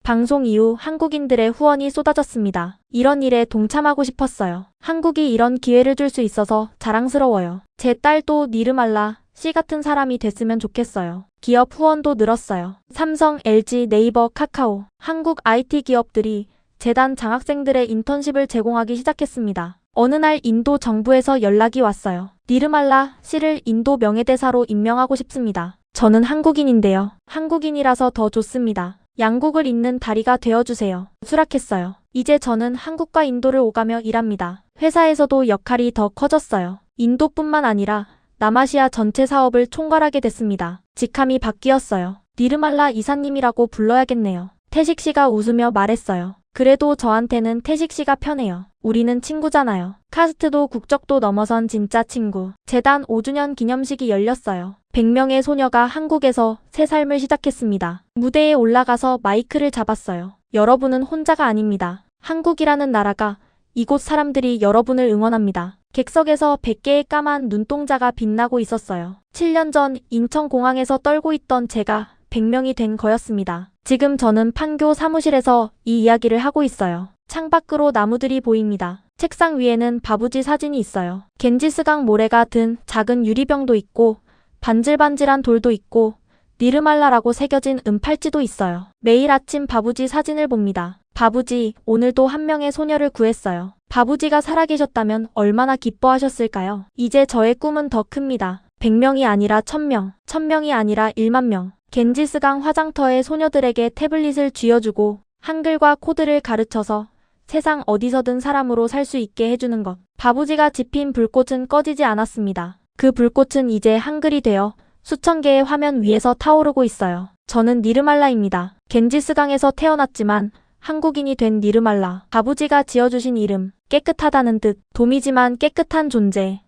방송 이후 한국인들의 후원이 쏟아졌습니다. 이런 일에 동참하고 싶었어요. 한국이 이런 기회를 줄 수 있어서 자랑스러워요. 제 딸도 니르말라 씨 같은 사람이 됐으면 좋겠어요. 기업 후원도 늘었어요. 삼성, LG, 네이버, 카카오, 한국 IT 기업들이 재단 장학생들의 인턴십을 제공하기 시작했습니다. 어느 날 인도 정부에서 연락이 왔어요. 니르말라 씨를 인도 명예대사로 임명하고 싶습니다. 저는 한국인인데요. 한국인이라서 더 좋습니다. 양국을 잇는 다리가 되어주세요. 수락했어요. 이제 저는 한국과 인도를 오가며 일합니다. 회사에서도 역할이 더 커졌어요. 인도뿐만 아니라 남아시아 전체 사업을 총괄하게 됐습니다. 직함이 바뀌었어요. 니르말라 이사님이라고 불러야겠네요. 태식 씨가 웃으며 말했어요. 그래도 저한테는 태식 씨가 편해요. 우리는 친구잖아요. 카스트도 국적도 넘어선 진짜 친구. 재단 5주년 기념식이 열렸어요. 100명의 소녀가 한국에서 새 삶을 시작했습니다. 무대에 올라가서 마이크를 잡았어요. 여러분은 혼자가 아닙니다. 한국이라는 나라가, 이곳 사람들이 여러분을 응원합니다. 객석에서 100개의 까만 눈동자가 빛나고 있었어요. 7년 전 인천공항에서 떨고 있던 제가 100명이 된 거였습니다. 지금 저는 판교 사무실에서 이 이야기를 하고 있어요. 창밖으로 나무들이 보입니다. 책상 위에는 바부지 사진이 있어요. 겐지스강 모래가 든 작은 유리병도 있고 반질반질한 돌도 있고 니르말라라고 새겨진 은팔찌도 있어요. 매일 아침 바부지 사진을 봅니다. 바부지, 오늘도 한 명의 소녀를 구했어요. 바부지가 살아계셨다면 얼마나 기뻐하셨을까요? 이제 저의 꿈은 더 큽니다. 100명이 아니라 1000명, 1000명이 아니라 1만 명. 겐지스강 화장터의 소녀들에게 태블릿을 쥐어주고 한글과 코드를 가르쳐서 세상 어디서든 사람으로 살 수 있게 해주는 것. 바부지가 지핀 불꽃은 꺼지지 않았습니다. 그 불꽃은 이제 한글이 되어 수천 개의 화면 위에서 타오르고 있어요. 저는 니르말라입니다. 겐지스강에서 태어났지만 한국인이 된 니르말라. 바부지가 지어주신 이름, 깨끗하다는 뜻. 돔이지만 깨끗한 존재.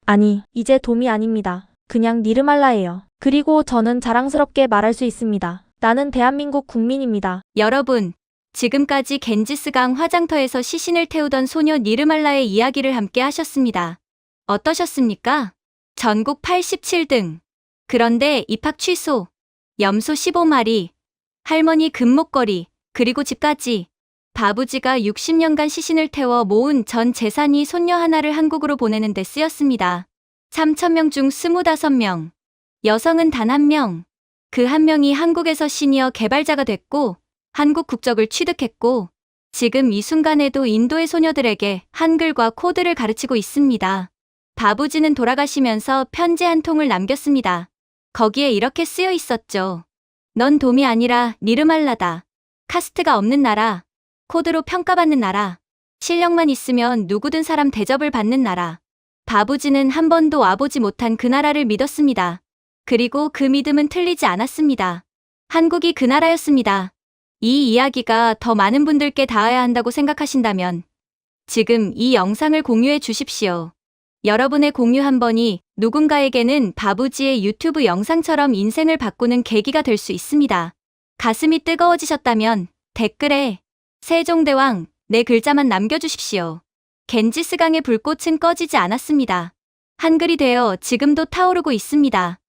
아니, 이제 돔이 아닙니다. 그냥 니르말라예요. 그리고 저는 자랑스럽게 말할 수 있습니다. 나는 대한민국 국민입니다.
여러분, 지금까지 겐지스강 화장터에서 시신을 태우던 소녀 니르말라의 이야기를 함께 하셨습니다. 어떠셨습니까? 전국 87등. 그런데 입학 취소, 염소 15마리, 할머니 금목걸이, 그리고 집까지. 바부지가 60년간 시신을 태워 모은 전 재산이 손녀 하나를 한국으로 보내는 데 쓰였습니다. 3,000명 중 25명. 여성은 단 1명. 그 한 명이 한국에서 시니어 개발자가 됐고 한국 국적을 취득했고 지금 이 순간에도 인도의 소녀들에게 한글과 코드를 가르치고 있습니다. 바부지는 돌아가시면서 편지 한 통을 남겼습니다. 거기에 이렇게 쓰여 있었죠. 넌 돔이 아니라 니르말라다. 카스트가 없는 나라. 코드로 평가받는 나라. 실력만 있으면 누구든 사람 대접을 받는 나라. 바부지는 한 번도 와보지 못한 그 나라를 믿었습니다. 그리고 그 믿음은 틀리지 않았습니다. 한국이 그 나라였습니다. 이 이야기가 더 많은 분들께 닿아야 한다고 생각하신다면 지금 이 영상을 공유해 주십시오. 여러분의 공유 한 번이 누군가에게는 바부지의 유튜브 영상처럼 인생을 바꾸는 계기가 될 수 있습니다. 가슴이 뜨거워지셨다면 댓글에 세종대왕 네 글자만 남겨주십시오. 겐지스강의 불꽃은 꺼지지 않았습니다. 한글이 되어 지금도 타오르고 있습니다.